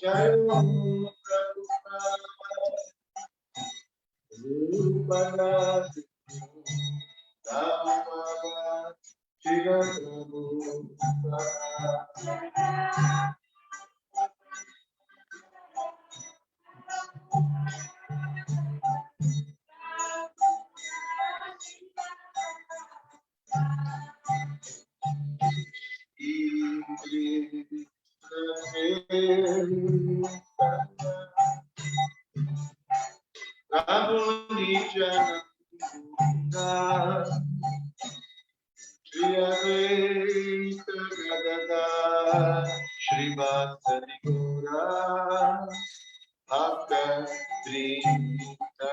Jayo Prabhupada, Rupada, Dhammapada, Shiva Prabhupada. Srivasadi Gora Bhakta Trita.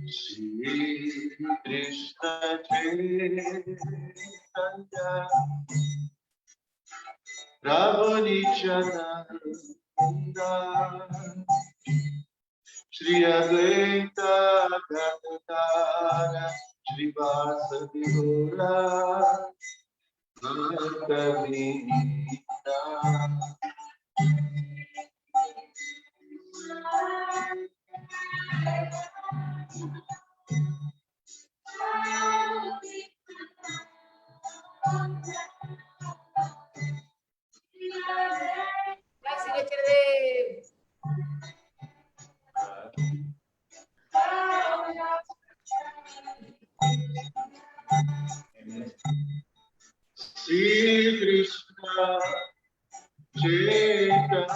Shri Krishna Chaitanya Prabhu Nityananda Shri Advaita Gadadara Srivasadi Gora Bhakta Vrinda. Shri Krishna Chaitanya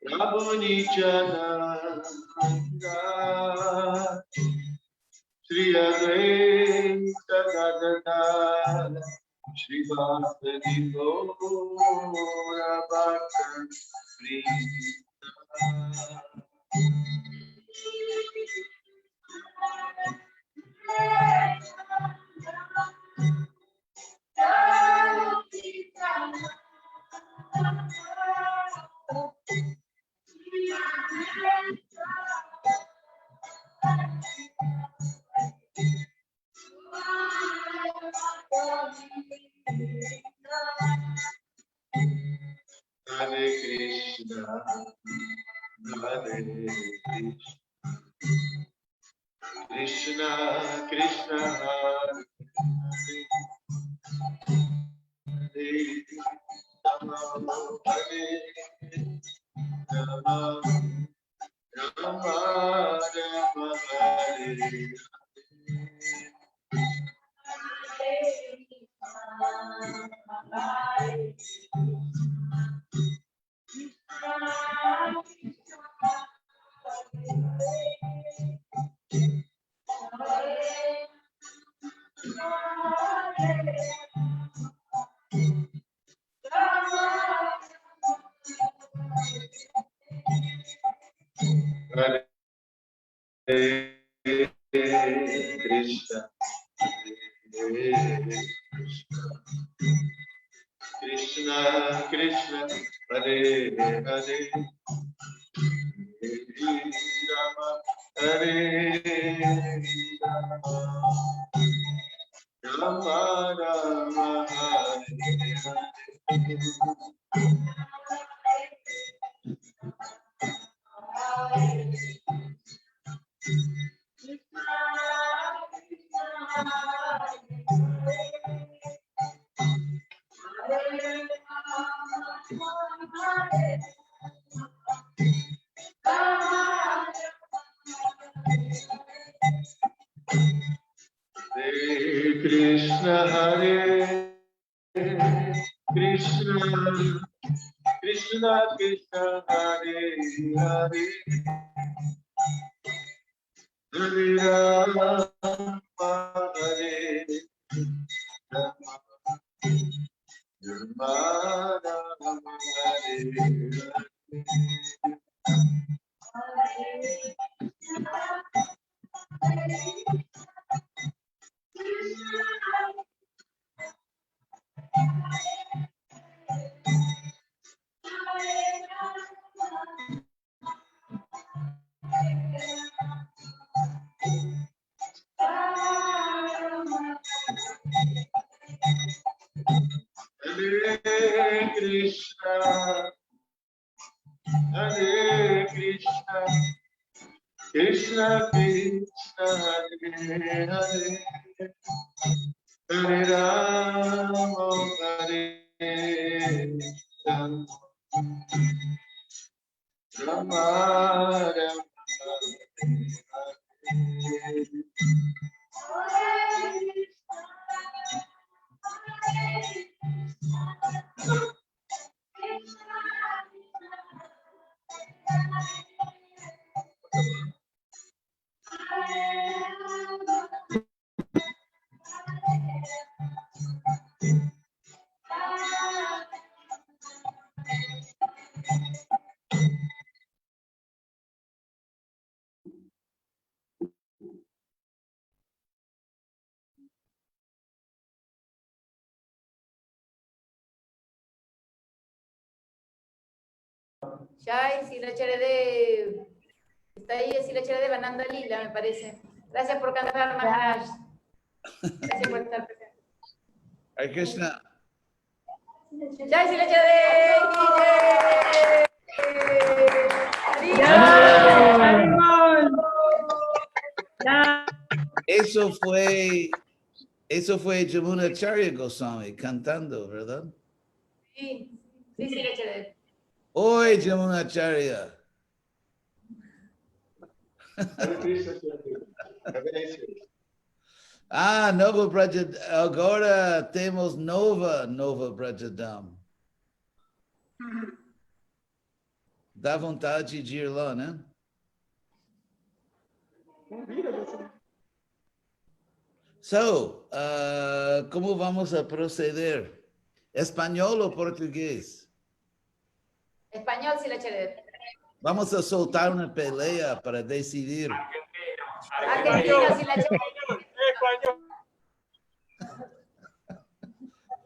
Prabhu Nityananda Shri Advaita Gadadara Srivasadi Gora Bhakta Vrinda. Hare Krishna, Hare Krishna, Krishna Krishna, Hare Hare, Rama Hare Rama, Rama Rama Hare Hare Krishna, Hare Krishna, Krishna Krishna, Hare Hare, Hare Rama, Hare Rama, Rama Rama, Hare Hare. Hare Krishna, Hare Krishna, Krishna Krishna, Hare Hare, Hare Rama, Hare Rama, Rama Rama, Hare Hare. Krishna, Hare Krishna, Krishna Krishna, Hare Hare, Hare Rama, Hare Rama, Rama Rama, Hare Jai, Silacharede. Está ahí Silacharede Bananda Lila, me parece. Gracias por cantar, Maharaj. Gracias por estar presente. Hare Krishna. Jai, Silacharede. Eso fue Jamunacharya Goswami cantando, ¿verdad? Sí, sí, Silacharede. Hoy Jamunacharya. Krishna, Hare Ah, Nova Brajadam. Agora temos Nova Brajadam. Dá vontade de ir lá, né? So, como vamos a proceder? Espanhol ou português? Español, Silacharede. Vamos a soltar una pelea para decidir. Argentino, Silacharede.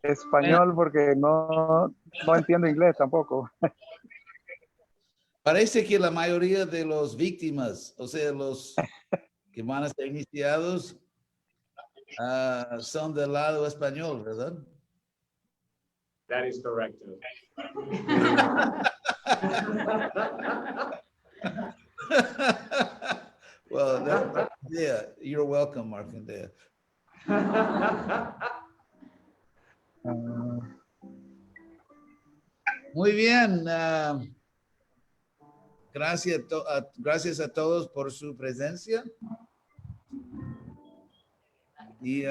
Español porque no entiendo inglés tampoco. Parece que la mayoría de los víctimas, o sea, los que van a ser iniciados, son del lado español, ¿verdad? That is correct. Well, yeah, you're welcome, Markandeya. Muy bien. Gracias a todos por su presencia. Y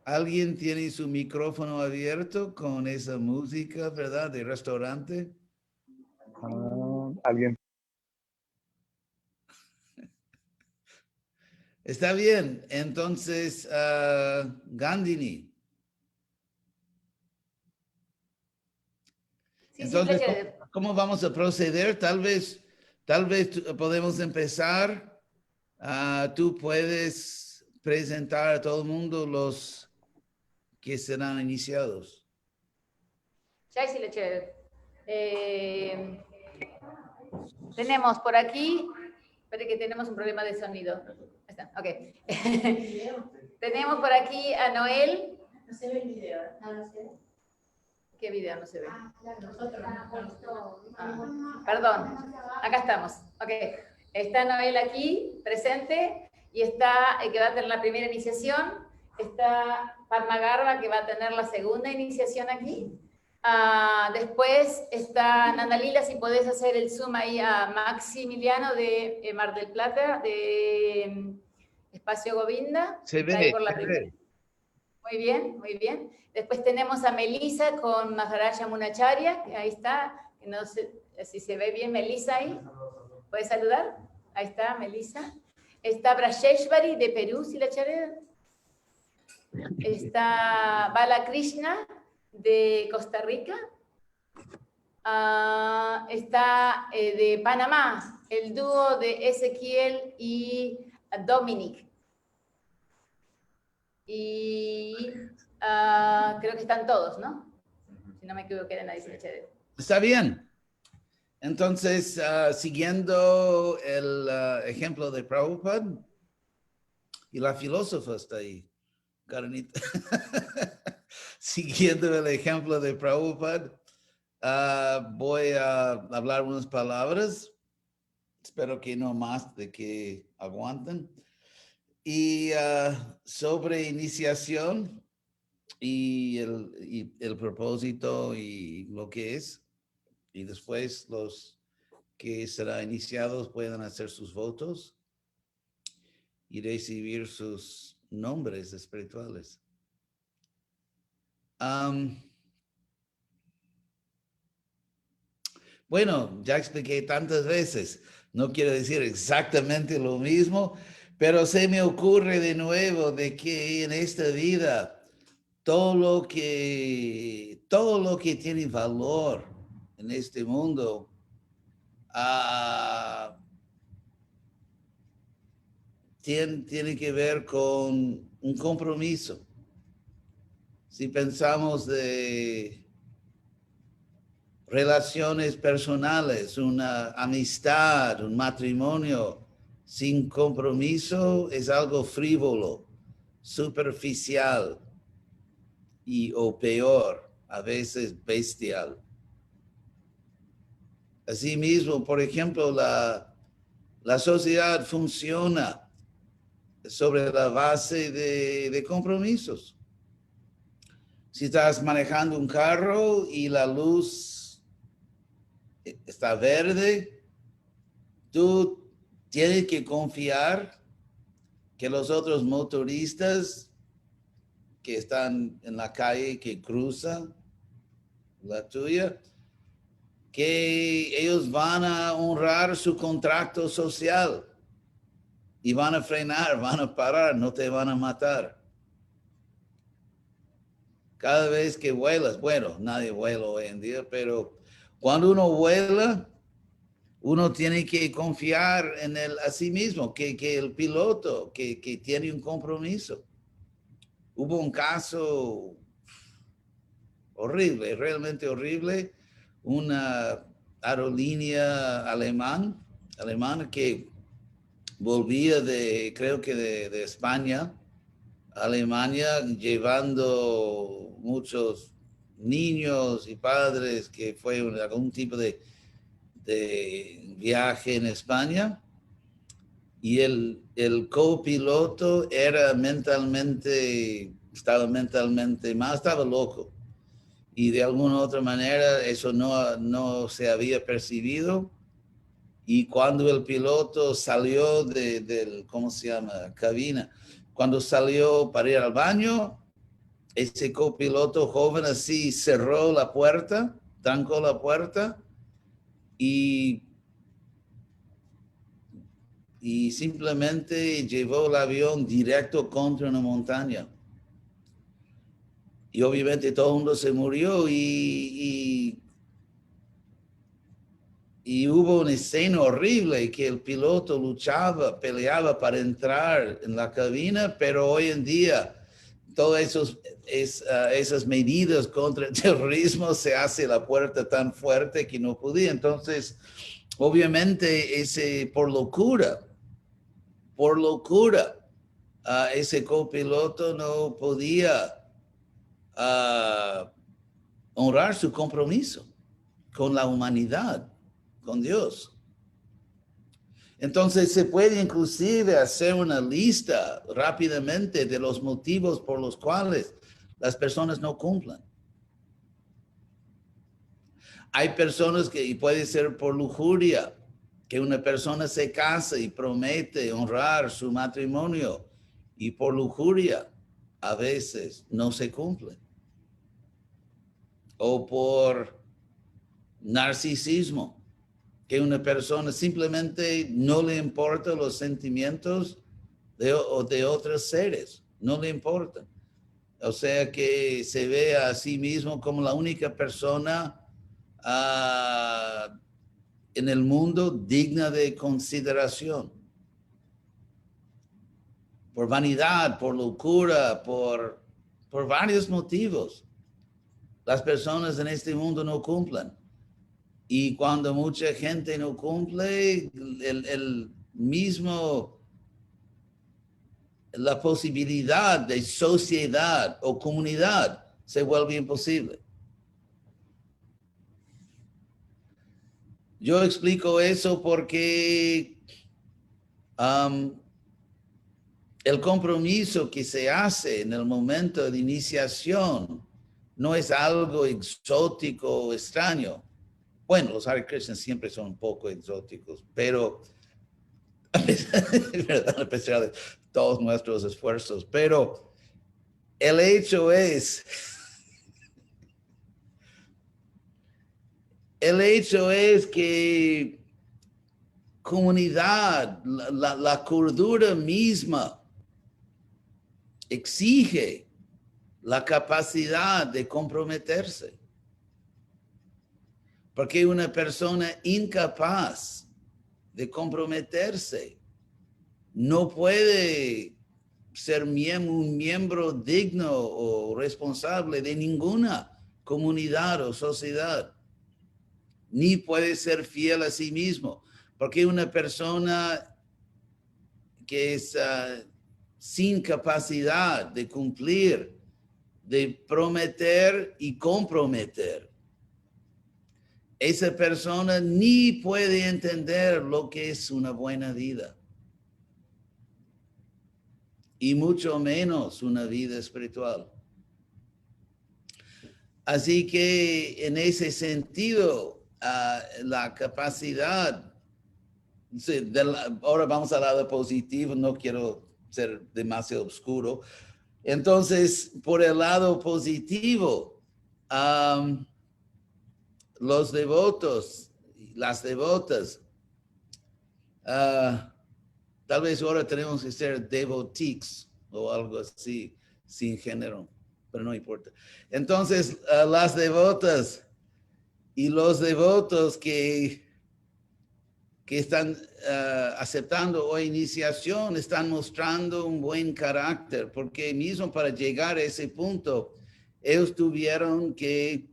¿alguien tiene su micrófono abierto con esa música, verdad, de restaurante? ¿Alguien? Está bien. Entonces, Gandhini. Sí, Entonces, Silacharede. ¿cómo vamos a proceder? Tal vez podemos empezar. Tú puedes presentar a todo el mundo los que serán iniciados. Jai, Silacharede. Tenemos por aquí, espere que tenemos un problema de sonido. Ahí está, ok. Tenemos por aquí a Noel. No se ve el video, no se ve. ¿Qué video no se ve? Nosotros. Perdón, acá estamos. Ok. Está Noel aquí, presente, y está el que va a tener la primera iniciación. Está Padma Garba, que va a tener la segunda iniciación aquí. Después está Nandalila, si podés hacer el zoom ahí a Maximiliano de Mar del Plata, de Espacio Govinda. Se Está ahí ve, por la se primera. ve. Muy bien, muy bien. Después tenemos a Melisa con Maharaja Munacharya, que ahí está. Que no sé si se ve bien Melisa ahí. ¿Puedes saludar? Ahí está Melisa. Está Brajeshwari de Perú, Silacharede. Está Balakrishna de Costa Rica. Está de Panamá, el dúo de Ezequiel y Dominic. Y creo que están todos, ¿no? Si no me equivoqué de nadie, Silacharede. Está bien. Entonces, siguiendo el ejemplo de Prabhupada, y la filósofa está ahí, Karenita. Siguiendo el ejemplo de Prabhupada, voy a hablar unas palabras. Espero que no más de que aguanten. Y sobre iniciación y el propósito y lo que es. Y después los que serán iniciados puedan hacer sus votos y recibir sus nombres espirituales. Bueno, ya expliqué tantas veces, no quiero decir exactamente lo mismo, pero se me ocurre de nuevo de que en esta vida todo lo que tiene valor en este mundo tiene que ver con un compromiso. Si pensamos de relaciones personales, una amistad, un matrimonio sin compromiso es algo frívolo, superficial o peor, a veces bestial. Asimismo, por ejemplo, la sociedad funciona sobre la base de compromisos. Si estás manejando un carro y la luz está verde, tú tienes que confiar que los otros motoristas que están en la calle, que cruzan la tuya, que ellos van a honrar su contrato social y van a frenar, van a parar, no te van a matar. Cada vez que vuelas, bueno, nadie vuela hoy en día, pero cuando uno vuela, uno tiene que confiar en él a sí mismo, que el piloto, que tiene un compromiso. Hubo un caso horrible, realmente horrible, una aerolínea alemana que volvía creo que de España a Alemania, llevando muchos niños y padres que fue algún tipo de viaje en España, y el copiloto estaba mentalmente mal, estaba loco. Y de alguna otra manera eso no se había percibido. Y cuando el piloto salió del, ¿cómo se llama? Cabina. Cuando salió para ir al baño, ese copiloto joven así cerró la puerta, trancó la puerta y simplemente llevó el avión directo contra una montaña. Y obviamente todo el mundo se murió y hubo una escena horrible que el piloto peleaba para entrar en la cabina, pero hoy en día todas esas medidas contra el terrorismo se hace la puerta tan fuerte que no podía. Entonces, obviamente, por locura, ese copiloto no podía honrar su compromiso con la humanidad, con Dios. Entonces se puede inclusive hacer una lista rápidamente de los motivos por los cuales las personas no cumplen. Hay personas y puede ser por lujuria, que una persona se casa y promete honrar su matrimonio y por lujuria a veces no se cumple. O por narcisismo, que una persona simplemente no le importan los sentimientos de otros seres, no le importan. O sea que se ve a sí mismo como la única persona en el mundo digna de consideración. Por vanidad, por locura, por varios motivos. Las personas en este mundo no cumplen. Y cuando mucha gente no cumple, el mismo la posibilidad de sociedad o comunidad se vuelve imposible. Yo explico eso porque el compromiso que se hace en el momento de iniciación no es algo exótico o extraño. Bueno, los Hare Krishnas siempre son un poco exóticos, pero a pesar de todos nuestros esfuerzos, pero el hecho es que comunidad, la cordura misma exige la capacidad de comprometerse. Porque una persona incapaz de comprometerse no puede ser un miembro digno o responsable de ninguna comunidad o sociedad, ni puede ser fiel a sí mismo, porque una persona que es sin capacidad de cumplir, de prometer y comprometer, esa persona ni puede entender lo que es una buena vida, y mucho menos una vida espiritual. Así que en ese sentido, la capacidad, ahora vamos al lado positivo, no quiero ser demasiado oscuro. Entonces, por el lado positivo, los devotos, las devotas, tal vez ahora tenemos que ser devotees o algo así, sin género, pero no importa. Entonces, las devotas y los devotos que están aceptando hoy iniciación están mostrando un buen carácter, porque mismo para llegar a ese punto, ellos tuvieron que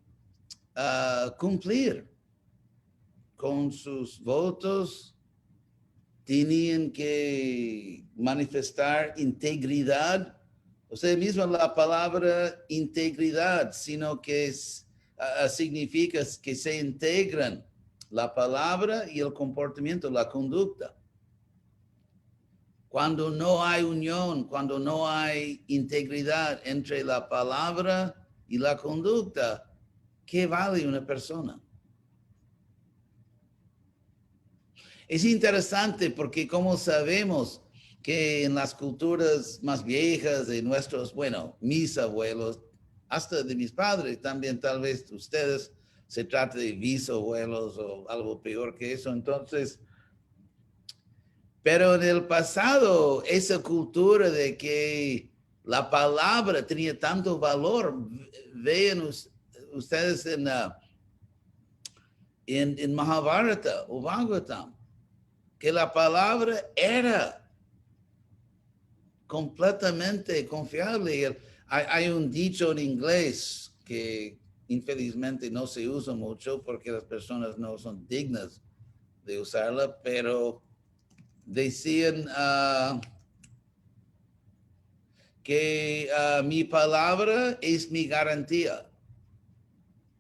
cumplir con sus votos, tenían que manifestar integridad, o sea, mismo la palabra integridad, sino que significa que se integran la palabra y el comportamiento, la conducta. Cuando no hay unión, cuando no hay integridad entre la palabra y la conducta, ¿qué vale una persona? Es interesante porque como sabemos que en las culturas más viejas de nuestros, mis abuelos, hasta de mis padres, también tal vez ustedes, se trata de bisabuelos o algo peor que eso. Entonces, pero en el pasado, esa cultura de que la palabra tenía tanto valor, vean ustedes en Mahabharata o Bhagavatam, que la palabra era completamente confiable. Hay un dicho en inglés que infelizmente no se usa mucho porque las personas no son dignas de usarla, pero decían que mi palabra es mi garantía.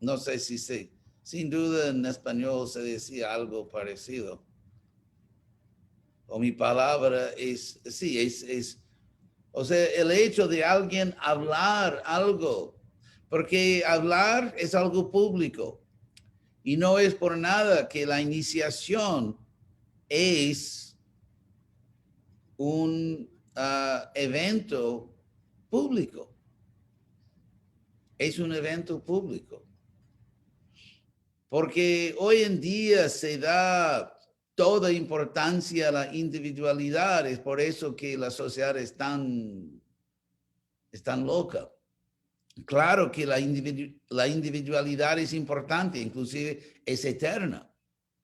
No sé si sin duda en español se decía algo parecido. O mi palabra es, o sea, el hecho de alguien hablar algo, porque hablar es algo público y no es por nada que la iniciación es un evento público. Es un evento público. Porque hoy en día se da toda importancia a la individualidad. Es por eso que la sociedad es tan loca. Claro que la individualidad es importante, inclusive es eterna.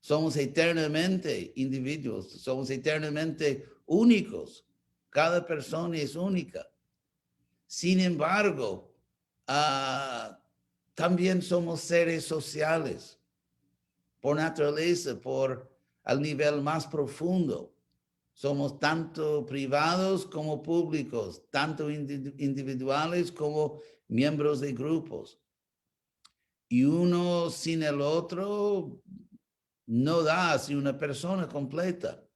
Somos eternamente individuos, somos eternamente únicos. Cada persona es única. Sin embargo, también somos seres sociales por naturaleza, al nivel más profundo. Somos tanto privados como públicos, tanto individuales como miembros de grupos. Y uno sin el otro no da así una persona completa,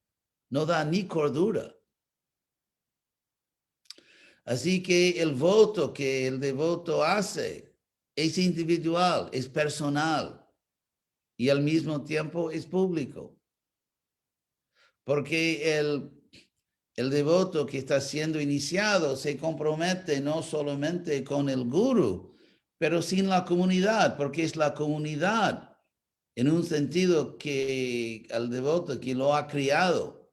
no da ni cordura. Así que el voto que el devoto hace es individual, es personal y al mismo tiempo es público. Porque el devoto que está siendo iniciado se compromete no solamente con el guru, pero sin la comunidad, porque es la comunidad en un sentido que al devoto que lo ha criado.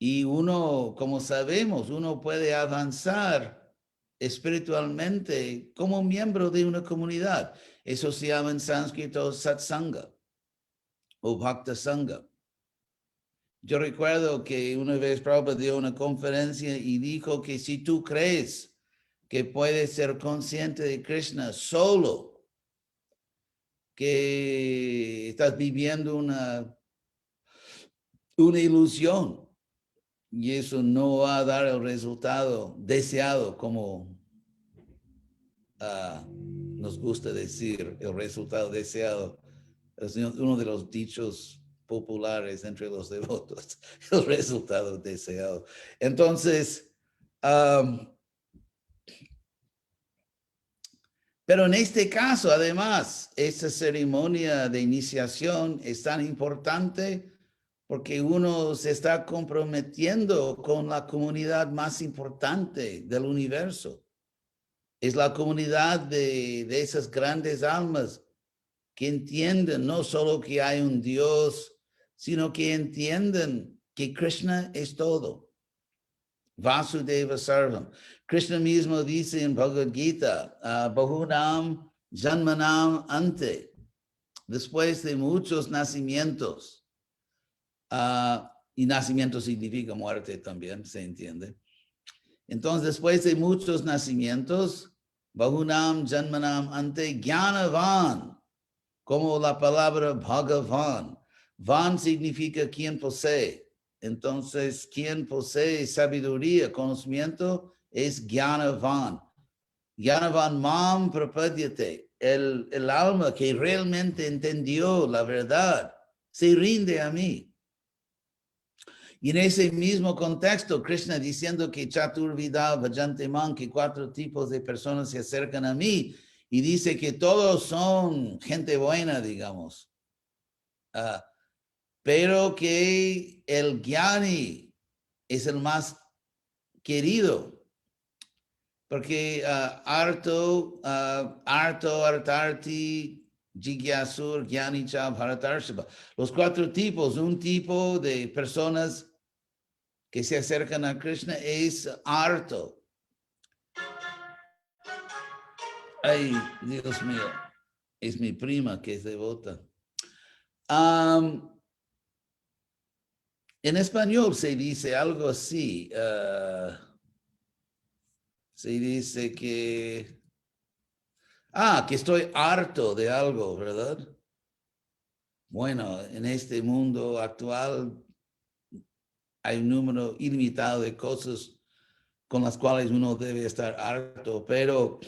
Y uno, como sabemos, uno puede avanzar espiritualmente como miembro de una comunidad. Eso se llama en sánscrito satsanga o bhakta sangha. Yo recuerdo que una vez Prabhupada dio una conferencia y dijo que si tú crees que puedes ser consciente de Krishna solo, que estás viviendo una ilusión y eso no va a dar el resultado deseado como nos gusta decir, el resultado deseado. Es uno de los dichos populares entre los devotos, el resultado deseado. Entonces, pero en este caso, además, esta ceremonia de iniciación es tan importante porque uno se está comprometiendo con la comunidad más importante del universo. Es la comunidad de esas grandes almas que entienden no solo que hay un Dios, sino que entienden que Krishna es todo. Vasudeva Sarvam. Krishna mismo dice en Bhagavad Gita, Bahunam Janmanam Ante, después de muchos nacimientos, y nacimiento significa muerte también, se entiende. Entonces, después de muchos nacimientos, Bahunam Janmanam Ante Jnanavan, como la palabra Bhagavan. Van significa quien posee. Entonces, quien posee sabiduría, conocimiento, es Jnanavan. Jnanavan Mam Prapadyate. El alma que realmente entendió la verdad, se rinde a mí. Y en ese mismo contexto, Krishna diciendo que Chaturvida Bhajante Man, que 4 tipos de personas se acercan a mí, y dice que todos son gente buena, digamos. Pero que el Jnani es el más querido. Porque Artarti, Jigyasur, Jnanicha, Bharatarshava. Los 4 tipos, un tipo de personas que se acercan a Krishna es harto. Ay, Dios mío, es mi prima que es devota. En español se dice algo así. Se dice que estoy harto de algo, ¿verdad? Bueno, en este mundo actual hay un número ilimitado de cosas con las cuales uno debe estar harto, pero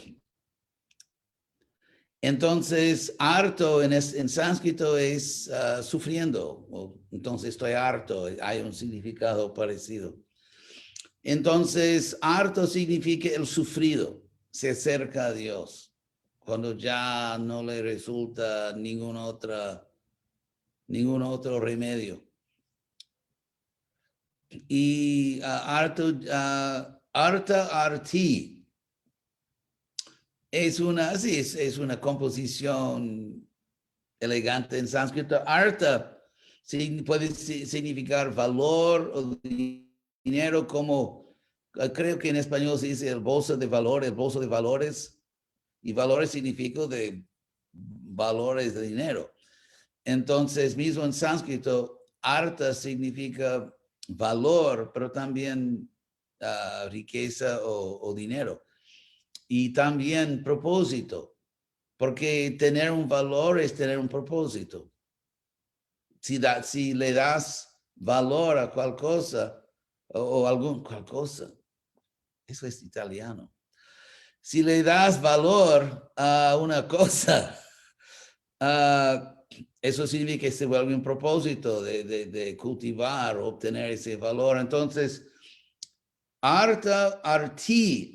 entonces harto en sánscrito es sufriendo, entonces estoy harto, hay un significado parecido. Entonces harto significa el sufrido, se acerca a Dios, cuando ya no le resulta ningún otro remedio. Y Arta Arti es una composición elegante en sánscrito. Arta puede significar valor o dinero, como creo que en español se dice el bolso de valores, y valores significa de valores de dinero. Entonces, mismo en sánscrito, arta significa valor, pero también riqueza o dinero. Y también propósito, porque tener un valor es tener un propósito. Si le das valor a cual cosa o algún cual cosa. Eso es italiano. Si le das valor a una cosa, eso significa que se vuelve un propósito de cultivar, obtener ese valor. Entonces, arti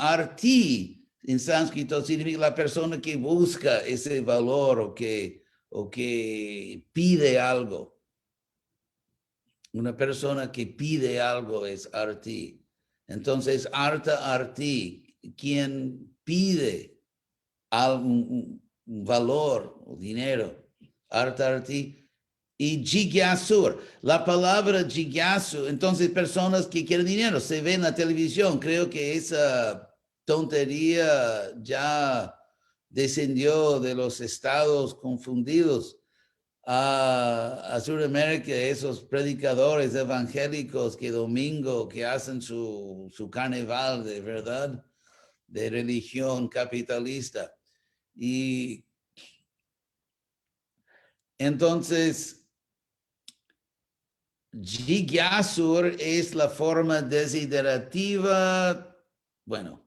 en sánscrito significa la persona que busca ese valor o que pide algo. Una persona que pide algo es arti. Entonces, arti, quien pide un valor o dinero, arti. Y jigyasur, la palabra jigyasu, entonces personas que quieren dinero, se ven en la televisión, creo que esa tontería ya descendió de los estados confundidos a Sudamérica, esos predicadores evangélicos que domingo que hacen su carnaval de verdad, de religión capitalista. Y entonces, jigyasur es la forma desiderativa, bueno,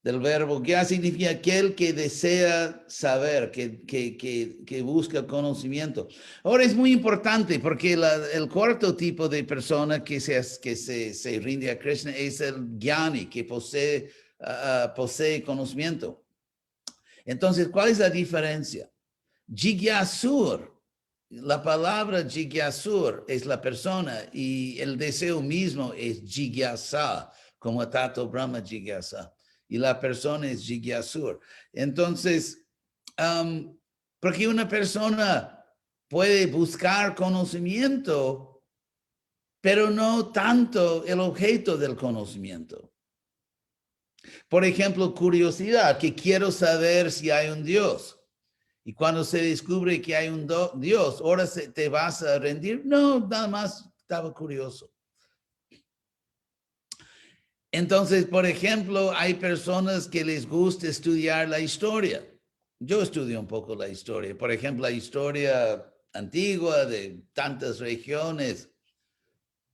del verbo gyas significa aquel que desea saber, que busca conocimiento. Ahora es muy importante porque el cuarto tipo de persona que se rinde a Krishna es el jnani, que posee conocimiento. Entonces, ¿cuál es la diferencia? Jigyasur, la palabra jigyasur es la persona y el deseo mismo es jigyasa, como Tato Brahma jigyasa. Y la persona es jigyasur. Entonces, porque una persona puede buscar conocimiento, pero no tanto el objeto del conocimiento. Por ejemplo, curiosidad, que quiero saber si hay un Dios. Y cuando se descubre que hay un Dios, ¿ahora te vas a rendir? No, nada más estaba curioso. Entonces, por ejemplo, hay personas que les gusta estudiar la historia. Yo estudio un poco la historia. Por ejemplo, la historia antigua de tantas regiones.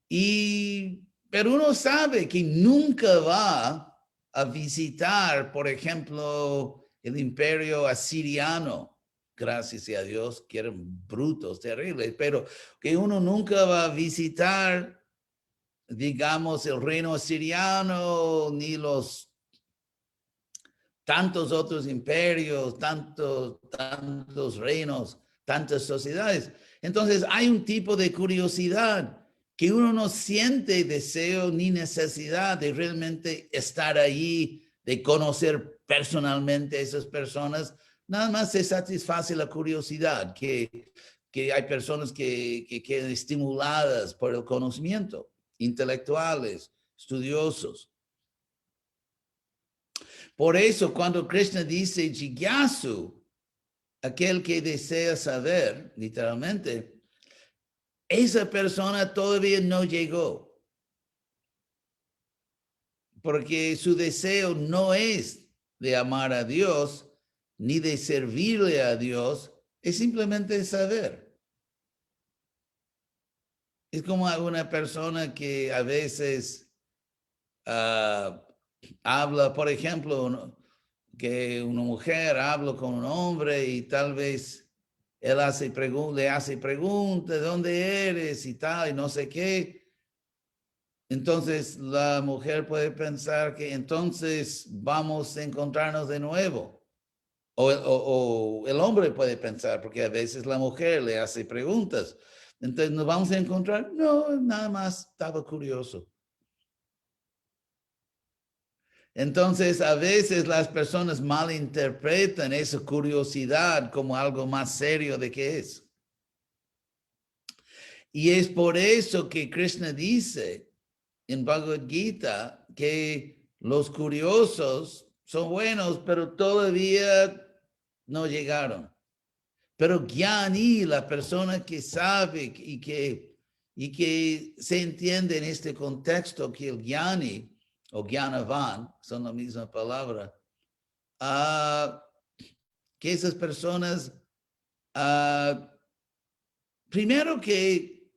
Pero uno sabe que nunca va a visitar, por ejemplo, el imperio asiriano. Gracias a Dios, que eran brutos, terribles, pero que uno nunca va a visitar, digamos, el reino asiriano, ni los tantos otros imperios, tantos reinos, tantas sociedades. Entonces hay un tipo de curiosidad que uno no siente deseo ni necesidad de realmente estar allí, de conocer personalmente a esas personas. Nada más se satisface la curiosidad, que hay personas que quedan estimuladas por el conocimiento, intelectuales, estudiosos. Por eso, cuando Krishna dice jigyasu, aquel que desea saber, literalmente, esa persona todavía no llegó. Porque su deseo no es de amar a Dios, ni de servirle a Dios, es simplemente saber. Es como una persona que a veces habla, por ejemplo, que una mujer habla con un hombre y tal vez él le hace preguntas, ¿de dónde eres? Y tal, y no sé qué. Entonces la mujer puede pensar que entonces vamos a encontrarnos de nuevo. O el hombre puede pensar, porque a veces la mujer le hace preguntas. Entonces, ¿nos vamos a encontrar? No, nada más estaba curioso. Entonces, a veces las personas malinterpretan esa curiosidad como algo más serio de que es. Y es por eso que Krishna dice en Bhagavad Gita que los curiosos son buenos, pero todavía no llegaron. Pero Jnani, la persona que sabe y que se entiende en este contexto que el Jnani o Jnanavan, son la misma palabra, que esas personas, primero que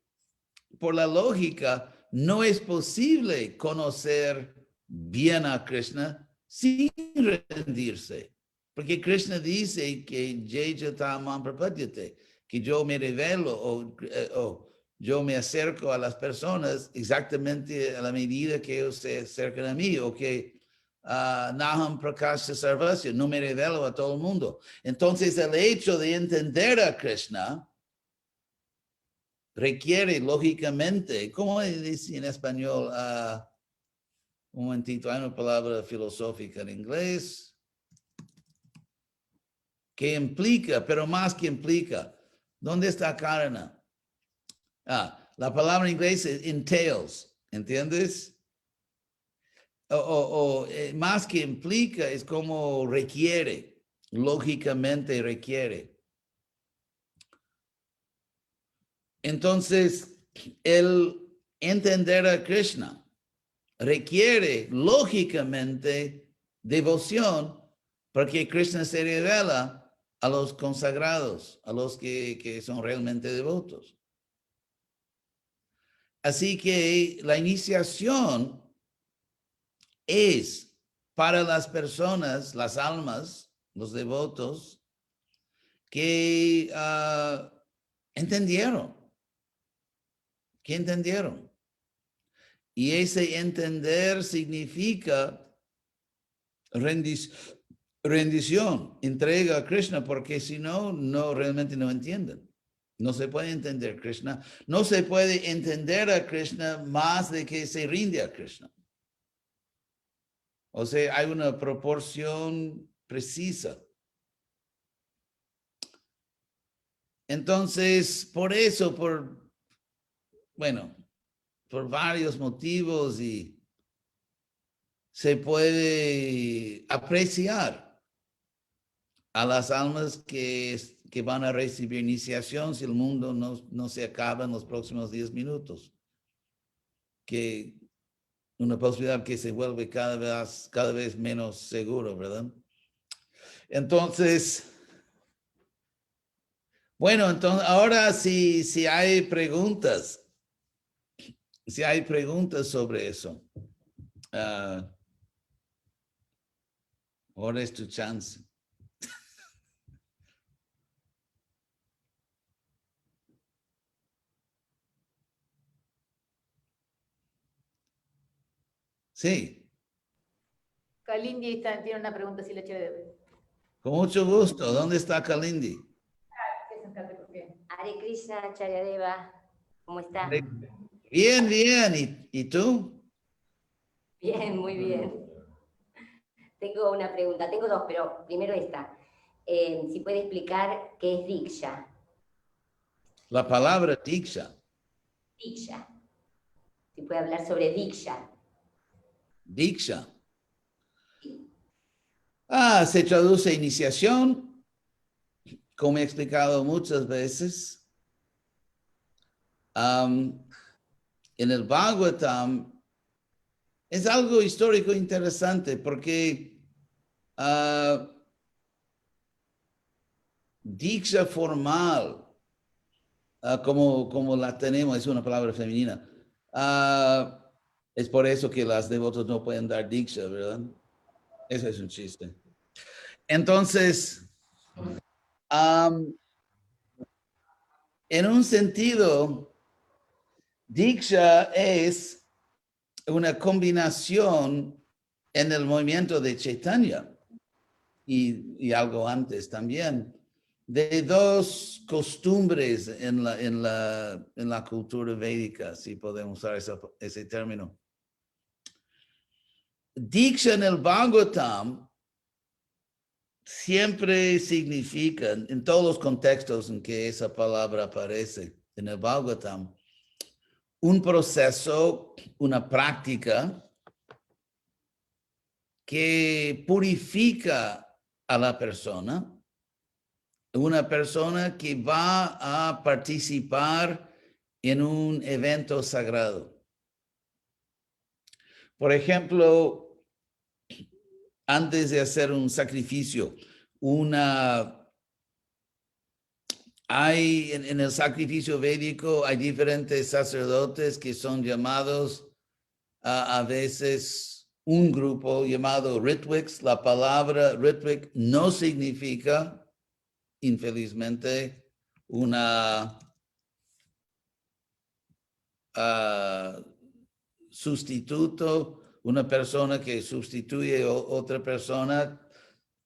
por la lógica, no es posible conocer bien a Krishna sin rendirse. Porque Krishna dice que Jejatamam prapadyate, que yo me revelo o yo me acerco a las personas exactamente a la medida que ellos se acercan a mí, o que Naham Prakasha Sarvasya, no me revelo a todo el mundo. Entonces el hecho de entender a Krishna requiere lógicamente, ¿cómo dice en español? Un momentito, hay una palabra filosófica en inglés que implica, pero más que implica. ¿Dónde está Karna? La palabra en inglés es entails, ¿entiendes? Más que implica es como requiere, lógicamente requiere. Entonces, el entender a Krishna requiere lógicamente devoción, porque Krishna se revela a los consagrados, a los que son realmente devotos. Así que la iniciación es para las personas, las almas, los devotos, que entendieron. Y ese entender significa rendición, entrega a Krishna, porque si no, realmente no entienden. No se puede entender Krishna. No se puede entender a Krishna más de que se rinde a Krishna. O sea, hay una proporción precisa. Entonces, por eso, por varios motivos, y se puede apreciar a las almas que van a recibir iniciación si el mundo no se acaba en los próximos 10 minutos. Que una posibilidad que se vuelve cada vez menos seguro, ¿verdad? Entonces, ahora si hay preguntas, sobre eso, ahora es tu chance. Sí, Kalindi tiene una pregunta, si le eché con mucho gusto. ¿Dónde está Kalindi? Hare Krishna, Charyadeva, ¿cómo está? Bien, bien. ¿Y tú? Bien, muy bien. Tengo una pregunta, tengo dos, pero primero esta. Si puede explicar qué es Diksha. La palabra Diksha. Diksha. Si puede hablar sobre Diksha. Diksha. Se traduce iniciación, como he explicado muchas veces. En el Bhagavatam es algo histórico interesante porque Diksha formal, como la tenemos, es una palabra femenina. Es por eso que las devotos no pueden dar Diksha, ¿verdad? Eso es un chiste. Entonces, en un sentido, Diksha es una combinación en el movimiento de Chaitanya y algo antes también, de dos costumbres en la cultura védica, si podemos usar ese término. Diksha en el Bhagavatam siempre significa, en todos los contextos en que esa palabra aparece en el Bhagavatam, un proceso, una práctica que purifica a la persona, una persona que va a participar en un evento sagrado. Por ejemplo, antes de hacer un sacrificio, una Hay en el sacrificio védico, hay diferentes sacerdotes que son llamados a veces un grupo llamado Ritwiks. La palabra Ritwik no significa, infelizmente, una sustituto, una persona que sustituye a otra persona.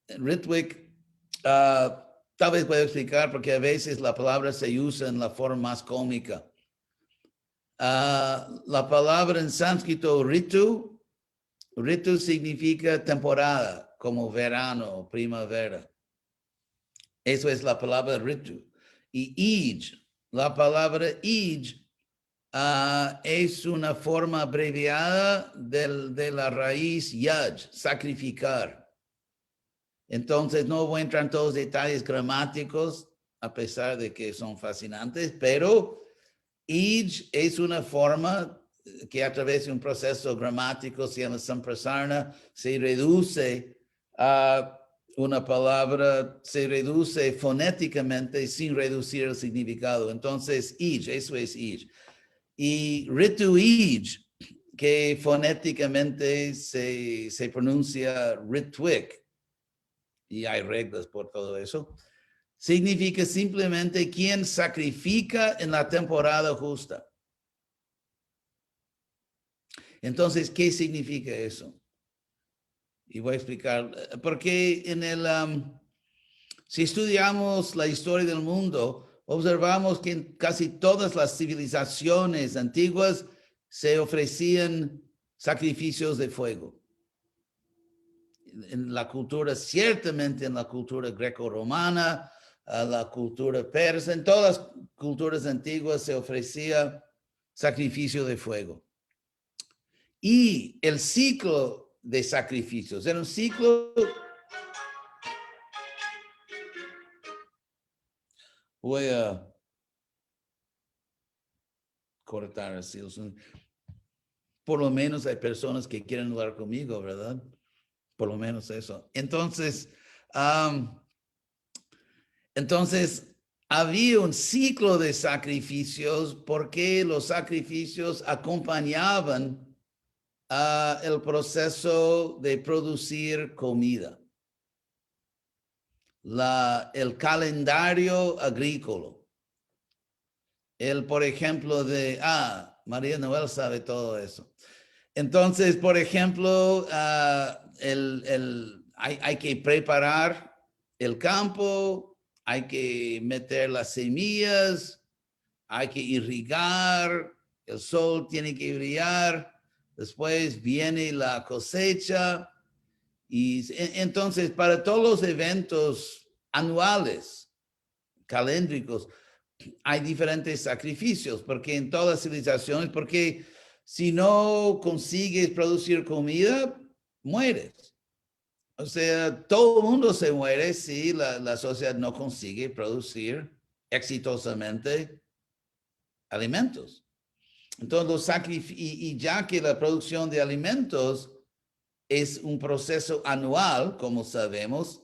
Ritwik, tal vez puedo explicar porque a veces la palabra se usa en la forma más cómica. La palabra en sánscrito ritu significa temporada, como verano o primavera. Eso es la palabra ritu. Y ij, la palabra ij, es una forma abreviada de la raíz yaj, sacrificar. Entonces no voy a entrar en todos los detalles gramáticos, a pesar de que son fascinantes, pero ij es una forma que a través de un proceso gramático, se llama samprasarna, se reduce a una palabra, se reduce fonéticamente sin reducir el significado. Entonces, ij, eso es ij. Y ritu-ij, que fonéticamente se pronuncia ritwik, y hay reglas por todo eso, significa simplemente quien sacrifica en la temporada justa. Entonces, ¿qué significa eso? Y voy a explicar, porque si estudiamos la historia del mundo, observamos que en casi todas las civilizaciones antiguas se ofrecían sacrificios de fuego. En la cultura, ciertamente en la cultura greco-romana, la cultura persa, en todas las culturas antiguas se ofrecía sacrificio de fuego. Y el ciclo de sacrificios era un ciclo. Voy a cortar así. Por lo menos hay personas que quieren hablar conmigo, ¿verdad? Por lo menos eso. Entonces, había un ciclo de sacrificios porque los sacrificios acompañaban el proceso de producir comida. El calendario agrícola. Por ejemplo, María Noel sabe todo eso. Entonces, por ejemplo, hay que preparar el campo, hay que meter las semillas, hay que irrigar, el sol tiene que brillar, después viene la cosecha. Y entonces, para todos los eventos anuales, calendricos, hay diferentes sacrificios, porque en todas las civilizaciones, porque si no consigues producir comida, mueres. O sea, todo el mundo se muere si la sociedad no consigue producir exitosamente alimentos. Entonces, los sacrificios, y ya que la producción de alimentos es un proceso anual, como sabemos,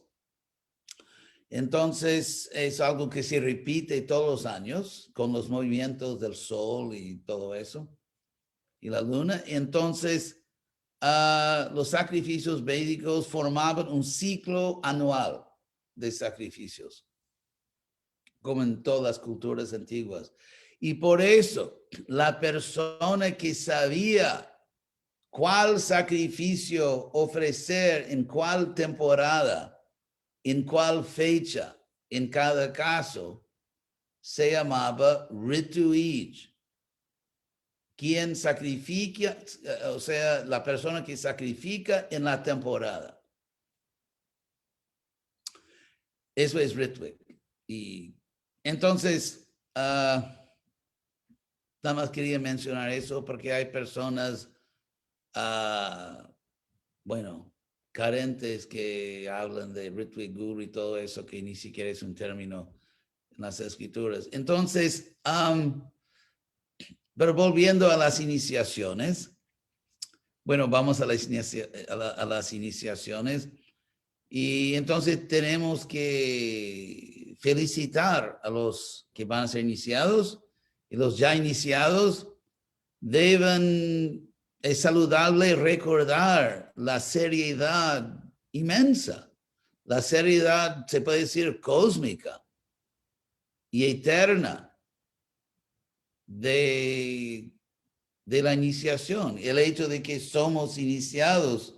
entonces es algo que se repite todos los años con los movimientos del sol y todo eso, y la luna. Entonces, los sacrificios védicos formaban un ciclo anual de sacrificios, como en todas las culturas antiguas. Y por eso, la persona que sabía cuál sacrificio ofrecer en cuál temporada, en cuál fecha, en cada caso, se llamaba ritu-ij. Quien sacrifica, o sea, la persona que sacrifica en la temporada. Eso es ritwik. Y entonces, nada más quería mencionar eso porque hay personas, carentes que hablan de ritwik guru y todo eso, que ni siquiera es un término en las escrituras. Entonces, pero volviendo a las iniciaciones, vamos a las iniciaciones. Y entonces tenemos que felicitar a los que van a ser iniciados y los ya iniciados es saludable recordar la seriedad inmensa, la seriedad, se puede decir, cósmica y eterna de la iniciación, el hecho de que somos iniciados.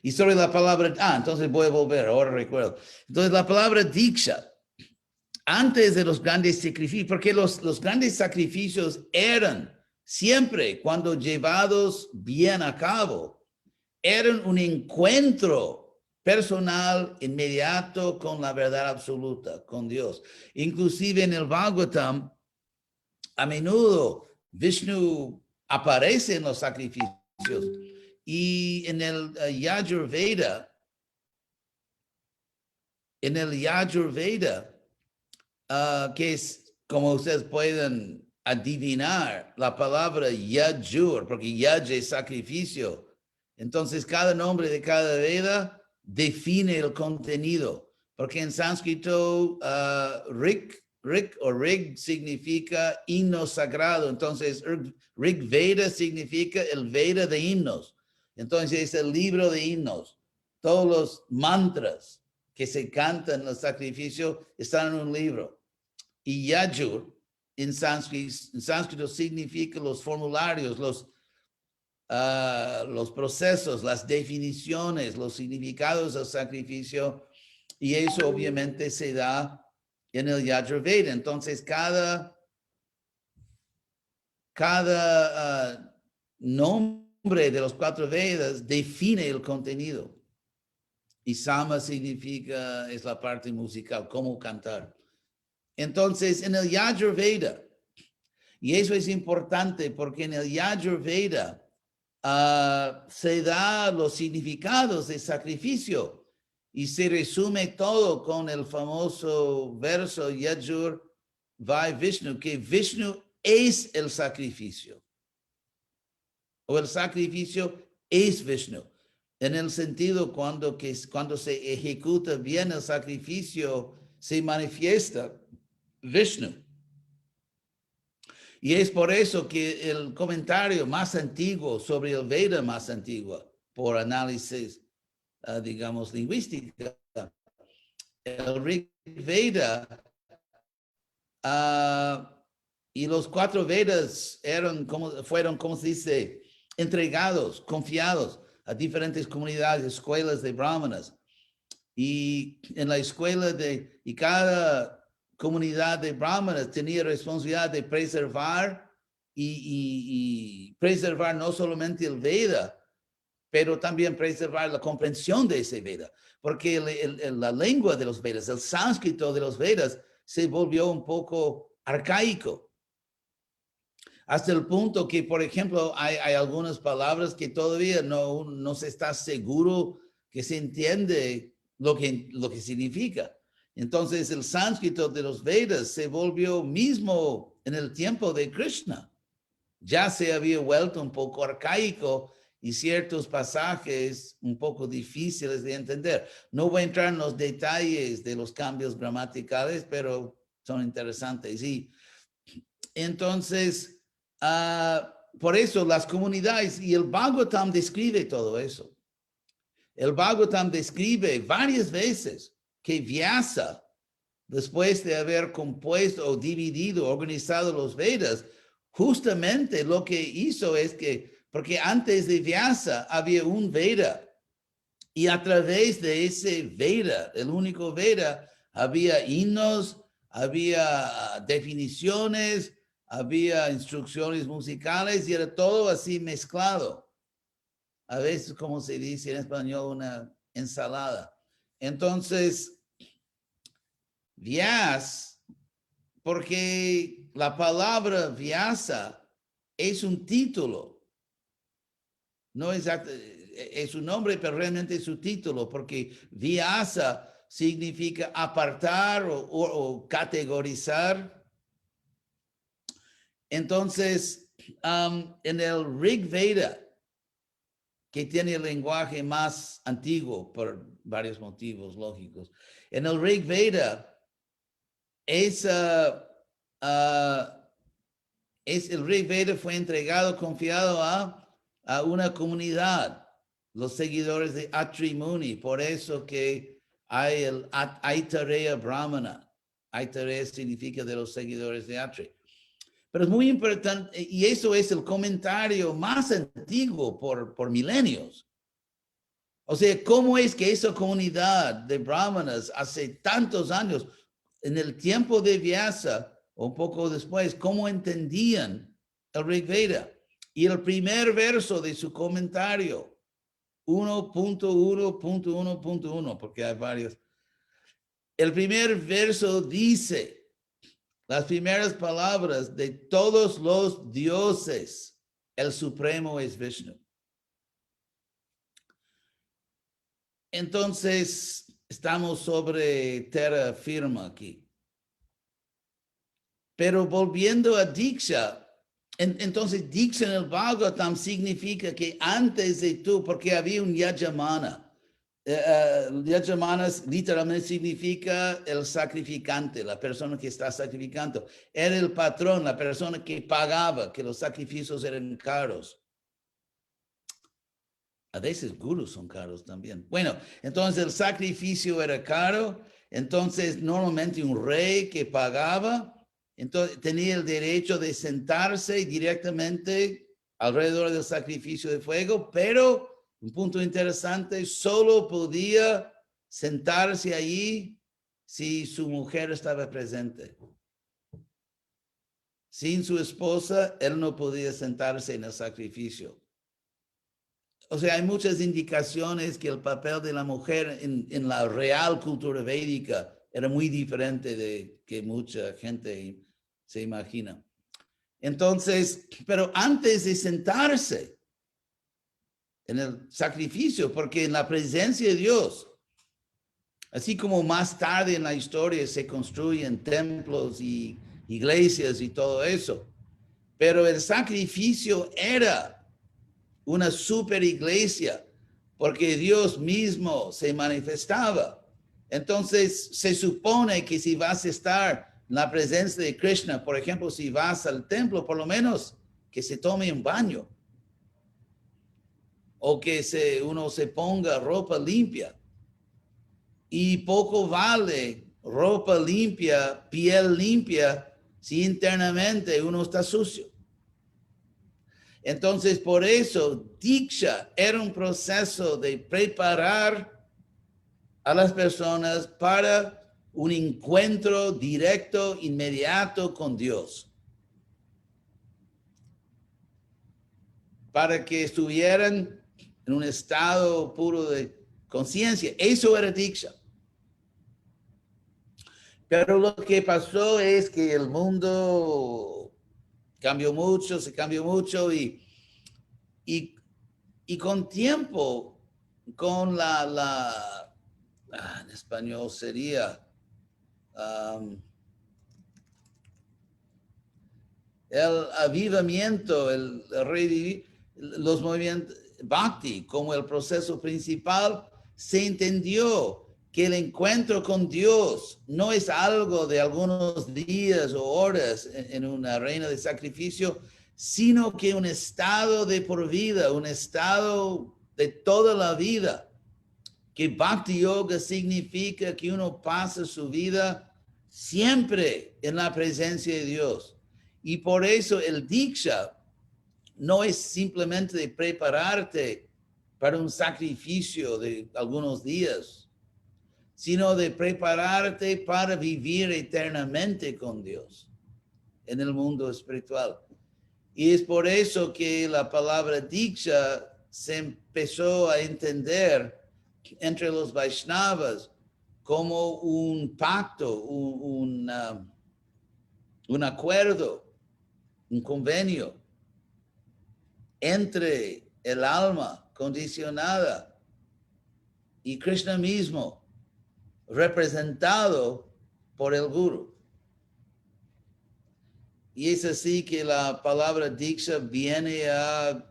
Y sobre la palabra, entonces voy a volver, ahora recuerdo. Entonces la palabra diksha, antes de los grandes sacrificios, porque los grandes sacrificios eran siempre, cuando llevados bien a cabo, eran un encuentro personal inmediato con la verdad absoluta, con Dios. Inclusive en el Bhagavatam, a menudo Vishnu aparece en los sacrificios y en el Yajurveda, que es, como ustedes pueden adivinar, la palabra Yajur, porque Yaj es sacrificio. Entonces, cada nombre de cada Veda define el contenido, porque en sánscrito Rik o Rig significa himno sagrado. Entonces, Rig Veda significa el Veda de himnos. Entonces, es el libro de himnos. Todos los mantras que se cantan en el sacrificio están en un libro. Y Yajur, en sánscrito significa los formularios, los procesos, las definiciones, los significados del sacrificio, y eso obviamente se da en el Yajurveda. Entonces, cada nombre de los 4 Vedas define el contenido. Y Sama significa, es la parte musical, cómo cantar. Entonces, en el Yajurveda, y eso es importante porque en el Yajurveda se da los significados de sacrificio y se resume todo con el famoso verso Yajur Vai Vishnu, que Vishnu es el sacrificio, o el sacrificio es Vishnu, en el sentido cuando se ejecuta bien el sacrificio, se manifiesta Vishnu. Y es por eso que el comentario más antiguo sobre el Veda más antiguo, por análisis, digamos, lingüística, el Rig Veda y los 4 Vedas fueron, como se dice, entregados, confiados a diferentes comunidades, escuelas de brahmanas. Y en la escuela y cada comunidad de brahmanas tenía responsabilidad de preservar y preservar no solamente el Veda, pero también preservar la comprensión de ese Veda, porque la lengua de los Vedas, el sánscrito de los Vedas, se volvió un poco arcaico, hasta el punto que, por ejemplo, hay algunas palabras que todavía no se está seguro que se entiende lo que significa. Entonces, el sánscrito de los Vedas se volvió mismo en el tiempo de Krishna. Ya se había vuelto un poco arcaico y ciertos pasajes un poco difíciles de entender. No voy a entrar en los detalles de los cambios gramaticales, pero son interesantes. Y entonces, por eso las comunidades, y el Bhagavatam describe todo eso. El Bhagavatam describe varias veces que Vyasa, después de haber compuesto o dividido, organizado los Vedas, justamente lo que hizo es que, porque antes de Vyasa había un Veda, y a través de ese Veda, el único Veda, había himnos, había definiciones, había instrucciones musicales, y era todo así mezclado. A veces, como se dice en español, una ensalada. Entonces, Vyas, porque la palabra Vyasa es un título, no es un nombre, pero realmente es su título, porque Vyasa significa apartar o categorizar. Entonces, en el Rig Veda, que tiene el lenguaje más antiguo por varios motivos lógicos. En el Rig Veda, es el Rig Veda fue entregado, confiado a una comunidad, los seguidores de Atri Muni. Por eso que hay el Aitareya Brahmana. Aitareya significa de los seguidores de Atri. Pero es muy importante, y eso es el comentario más antiguo por milenios. O sea, ¿cómo es que esa comunidad de brahmanas hace tantos años, en el tiempo de Vyasa, o un poco después, cómo entendían el Rig Veda? Y el primer verso de su comentario, 1.1.1.1, porque hay varios. El primer verso dice, las primeras palabras de todos los dioses, el supremo es Vishnu. Entonces, estamos sobre terra firme aquí. Pero volviendo a Diksha, entonces Diksha en el Bhagavatam significa que antes de tú, porque había un Yajamana. Yajamana literalmente significa el sacrificante, la persona que está sacrificando. Era el patrón, la persona que pagaba, que los sacrificios eran caros. A veces gurus son caros también. Bueno, entonces el sacrificio era caro. Entonces normalmente un rey que pagaba, entonces tenía el derecho de sentarse directamente alrededor del sacrificio de fuego, pero un punto interesante, solo podía sentarse allí si su mujer estaba presente. Sin su esposa, él no podía sentarse en el sacrificio. O sea, hay muchas indicaciones que el papel de la mujer en la real cultura védica era muy diferente de que mucha gente se imagina. Entonces, pero antes de sentarse en el sacrificio, porque en la presencia de Dios, así como más tarde en la historia se construyen templos y iglesias y todo eso, pero el sacrificio era una super iglesia, porque Dios mismo se manifestaba. Entonces, se supone que si vas a estar en la presencia de Krishna, por ejemplo, si vas al templo, por lo menos que se tome un baño, o que uno se ponga ropa limpia. Y poco vale ropa limpia, piel limpia, si internamente uno está sucio. Entonces, por eso, Diksha era un proceso de preparar a las personas para un encuentro directo, inmediato con Dios. Para que estuvieran en un estado puro de conciencia. Eso era Diksha. Pero lo que pasó es que el mundo cambió mucho, se cambió mucho y con tiempo, con en español sería el avivamiento, el revivir, los movimientos Bhakti como el proceso principal, se entendió que el encuentro con Dios no es algo de algunos días o horas en una arena de sacrificio, sino que un estado de por vida, un estado de toda la vida. Que Bhakti Yoga significa que uno pasa su vida siempre en la presencia de Dios. Y por eso el Diksha no es simplemente de prepararte para un sacrificio de algunos días, sino de prepararte para vivir eternamente con Dios en el mundo espiritual. Y es por eso que la palabra Diksha se empezó a entender entre los Vaishnavas como un pacto, un acuerdo, un convenio entre el alma condicionada y Krishna mismo, representado por el Guru. Y es así que la palabra Diksha viene a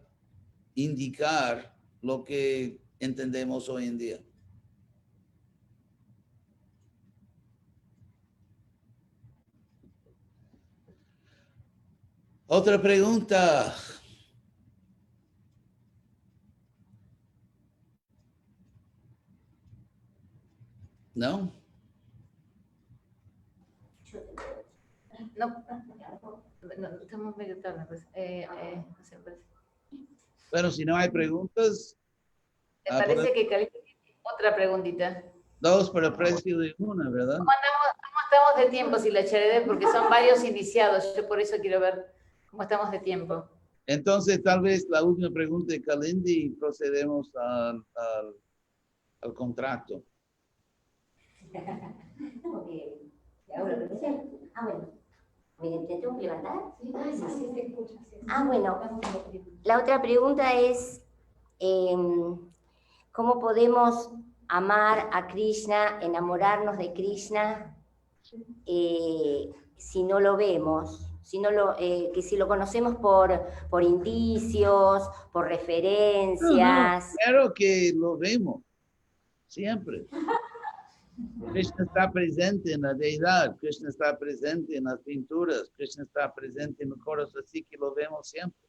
indicar lo que entendemos hoy en día. Otra pregunta. ¿No? No, no, estamos medio tarde, pues. No sé, pues. Bueno, si no hay preguntas, Me parece que Calixto tiene otra preguntita. dos por el precio de una, ¿verdad? ¿Cómo estamos de tiempo, si la echaré? Porque son varios iniciados. Yo por eso quiero ver cómo estamos de tiempo. Entonces, tal vez la última pregunta de Kalindi y procedemos al contrato. Estamos bien. ¿Le hago la pregunta? Ah, bueno. ¿Me tengo que levantar? Sí, sí, se escucha. Ah, bueno. La otra pregunta es, ¿cómo podemos amar a Krishna, enamorarnos de Krishna, si no lo vemos? Que si lo conocemos por indicios, por referencias. Claro que lo vemos, siempre. Krishna está presente en la deidad, Krishna está presente en las pinturas, Krishna está presente en los coros, así que lo vemos siempre.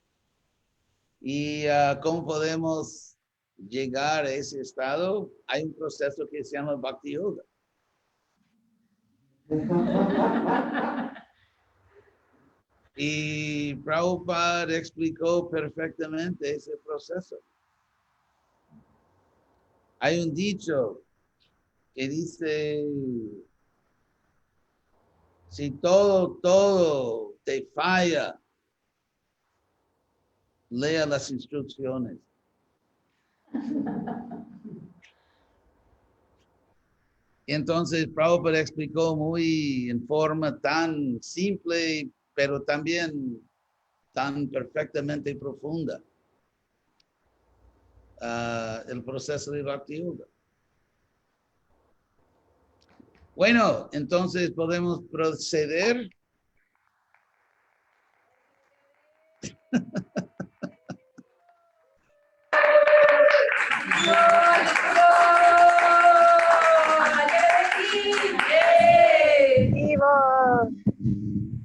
¿Y cómo podemos llegar a ese estado? Hay un proceso que se llama Bhakti Yoga. Y Prabhupada explicó perfectamente ese proceso. Hay un dicho que dice, si todo te falla, lea las instrucciones. Entonces, Prabhupada explicó muy en forma tan simple, pero también tan perfectamente profunda, el proceso de Bhakti Yoga. Bueno, entonces podemos proceder.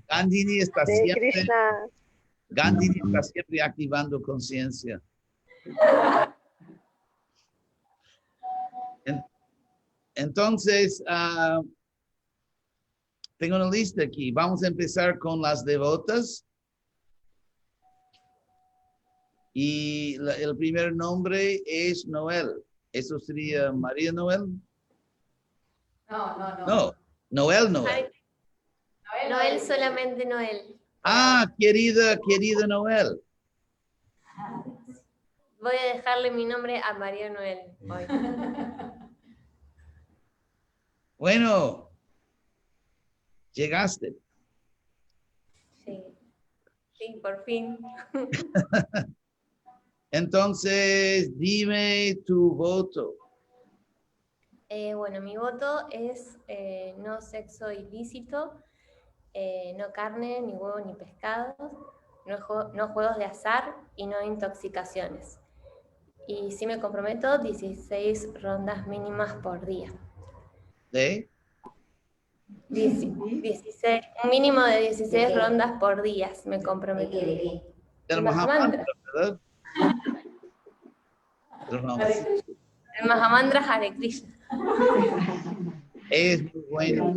Gandhini está siempre activando conciencia. Entonces, tengo una lista aquí. Vamos a empezar con las devotas. Y el primer nombre es Noel. ¿Eso sería María Noel? No. Noel. Noel, solamente Noel. Querida Noel. Voy a dejarle mi nombre a María Noel hoy. Bueno, llegaste. Sí, por fin. Entonces, dime tu voto. Bueno, mi voto es no sexo ilícito, no carne, ni huevo, ni pescado, no juegos de azar y no intoxicaciones. Y sí me comprometo 16 rondas mínimas por día. ¿De? 16, un mínimo de 16 rondas por día me comprometo. Del Mahamantra, ¿verdad? El Mahamantra Hare Krishna. Es muy bueno.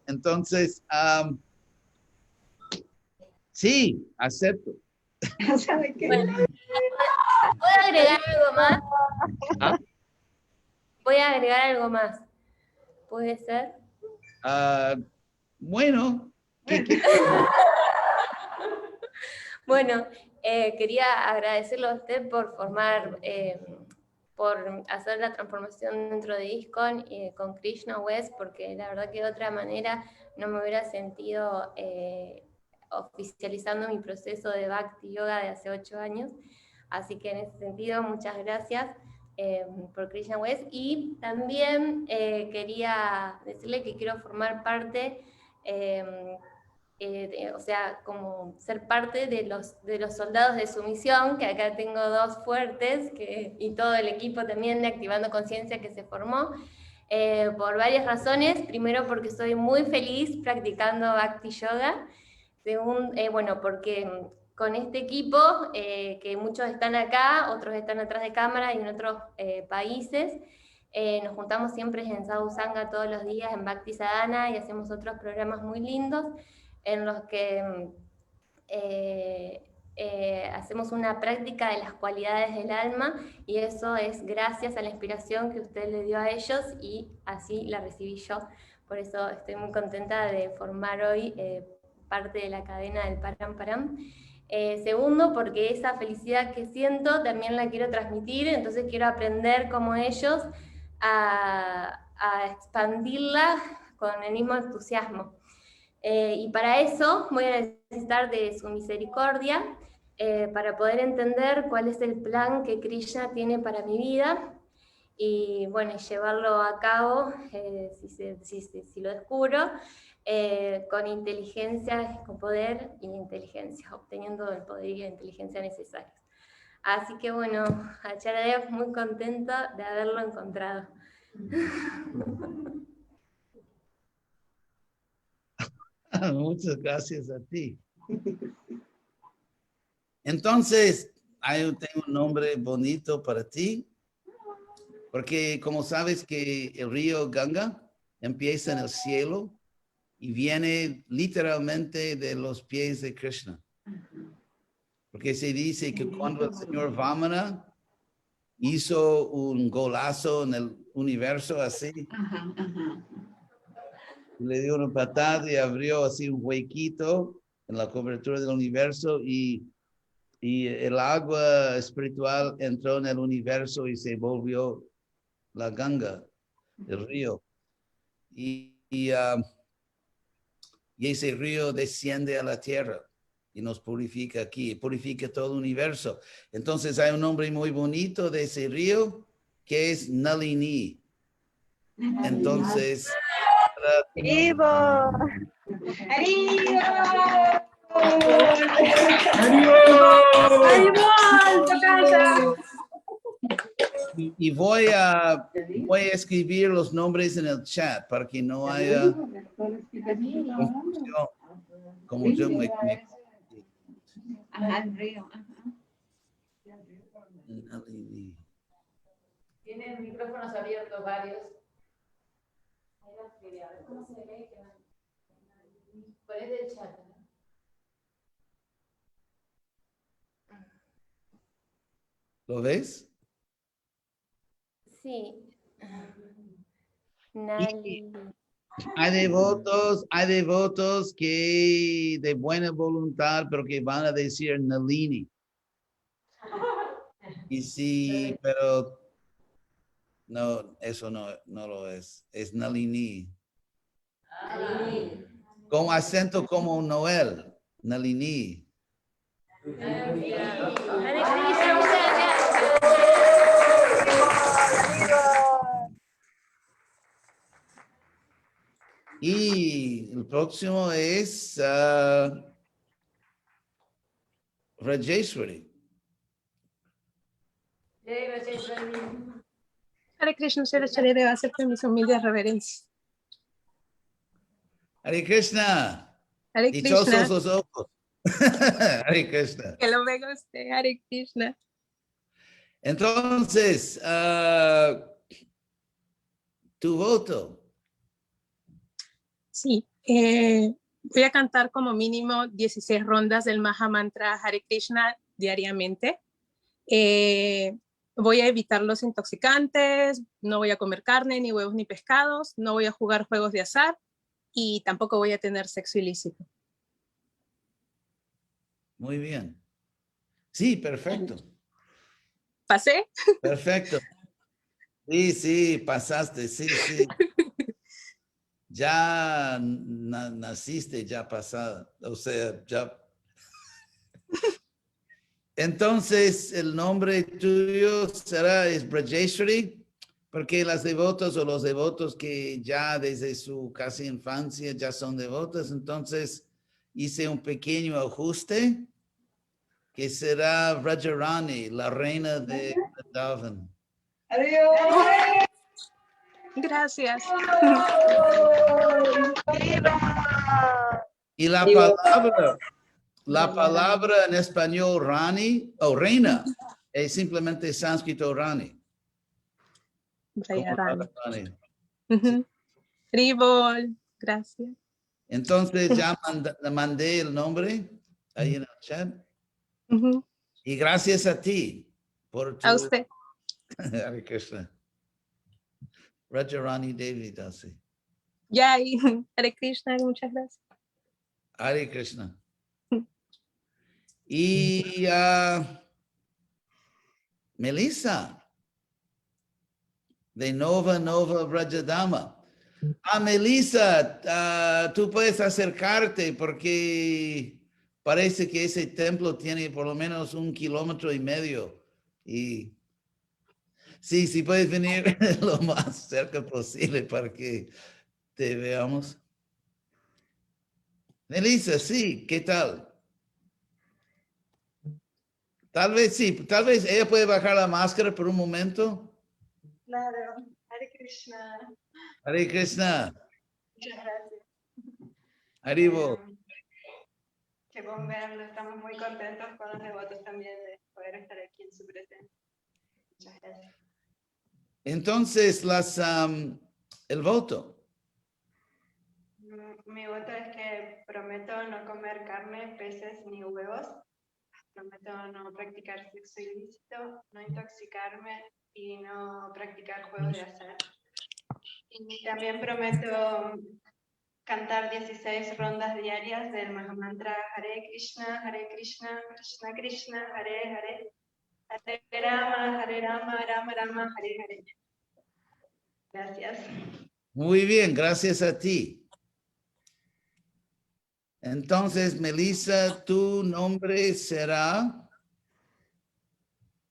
Entonces, sí, acepto. Bueno, ¿puedo agregar algo más? Voy a agregar algo más. ¿Puede ser? Bueno. Bueno, quería agradecerle a usted por por hacer la transformación dentro de ISKCON con Krishna West, porque la verdad que de otra manera no me hubiera sentido oficializando mi proceso de Bhakti Yoga de hace 8 años. Así que en ese sentido, muchas gracias por Krishna West. Y también quería decirle que quiero formar parte, o sea, como ser parte de los soldados de su misión, que acá tengo 2 fuertes, y todo el equipo también de Activando Conciencia que se formó, por varias razones. Primero, porque soy muy feliz practicando Bhakti Yoga, Bueno, porque con este equipo, que muchos están acá, otros están atrás de cámara y en otros países, nos juntamos siempre en Sadhu Sangha todos los días en Bhakti Sadhana y hacemos otros programas muy lindos en los que hacemos una práctica de las cualidades del alma, y eso es gracias a la inspiración que usted le dio a ellos y así la recibí yo. Por eso estoy muy contenta de formar hoy parte de la cadena del Param Param. Segundo, porque esa felicidad que siento también la quiero transmitir, entonces quiero aprender como ellos a expandirla con el mismo entusiasmo. Y para eso voy a necesitar de su misericordia, para poder entender cuál es el plan que Krishna tiene para mi vida, y bueno, llevarlo a cabo, si lo descubro, con inteligencia, con poder y inteligencia, obteniendo el poder y la inteligencia necesarios. Así que bueno, Acharya, muy contenta de haberlo encontrado. Muchas gracias a ti. Entonces, tengo un nombre bonito para ti, porque como sabes que el río Ganga empieza en el cielo y viene literalmente de los pies de Krishna. Porque se dice que cuando el señor Vamana hizo un golazo en el universo así, le dio una patada y abrió así un huequito en la cobertura del universo, y el agua espiritual entró en el universo y se volvió la Ganga, el río. Y ese río desciende a la tierra y nos purifica aquí, purifica todo el universo. Entonces hay un nombre muy bonito de ese río que es Nalini. Entonces, y voy a escribir los nombres en el chat para que no haya confusión, como yo me Tienen micrófonos abiertos varios. Ahí lo escribí, a ver cómo se lee. ¿Cuál es del chat? ¿Lo ves? Sí. Nali. Hay devotos que de buena voluntad, pero que van a decir Nalini. Y sí, pero no, eso no lo es. Es Nalini. Con acento como Noel. Nalini. Y el próximo es Rajeshwari. Hare Krishna, Sri Acharya, acepto mis humildes reverencias. Hare Krishna. Hare Dichosos Krishna. los ojos. Hare Krishna. Que lo vea usted, Hare Krishna. Entonces, tu voto. Sí, voy a cantar como mínimo 16 rondas del Maha Mantra Hare Krishna diariamente. Voy a evitar los intoxicantes, no voy a comer carne, ni huevos, ni pescados, no voy a jugar juegos de azar y tampoco voy a tener sexo ilícito. Muy bien. Sí, perfecto. ¿Pasé? Perfecto. Sí, pasaste, sí. Ya naciste, ya pasada. O sea, ya. Entonces, el nombre tuyo es Brajeshwari, porque las devotas o los devotos que ya desde su casi infancia ya son devotas, entonces hice un pequeño ajuste que será Rajarani, la reina de Vrindavan. Gracias. Y la palabra en español Rani o reina es simplemente sánscrito Rani. Raya Como Rani. Rani. Ujú. Tribol, gracias. Entonces ya mandé el nombre ahí en el chat. Ujú. Y gracias a ti por tu... A usted. Hare Krishna. Raja Rani Devi Dasi. Yay. Hare Krishna, muchas gracias. Hare Krishna. Y Melissa, de Nova Vrajadama. Melissa, tú puedes acercarte porque parece que ese templo tiene por lo menos 1,5 kilómetros. Y sí, puedes venir lo más cerca posible para que te veamos. Melissa, sí, ¿qué tal? Tal vez ella puede bajar la máscara por un momento. Claro, Hare Krishna. Hare Krishna, Muchas gracias. Haribo. Qué buen verlo, estamos muy contentos con los devotos también de poder estar aquí en su presencia. Muchas gracias. Entonces, el voto. Mi voto es que prometo no comer carne, peces ni huevos. Prometo no practicar sexo ilícito, no intoxicarme y no practicar juegos de azar. Y también prometo cantar 16 rondas diarias del Mahamantra Hare Krishna, Krishna Krishna, Hare Hare, Hare Rama, Rama Rama, Hare Hare. Gracias. Muy bien, gracias a ti. Entonces, Melissa, tu nombre será,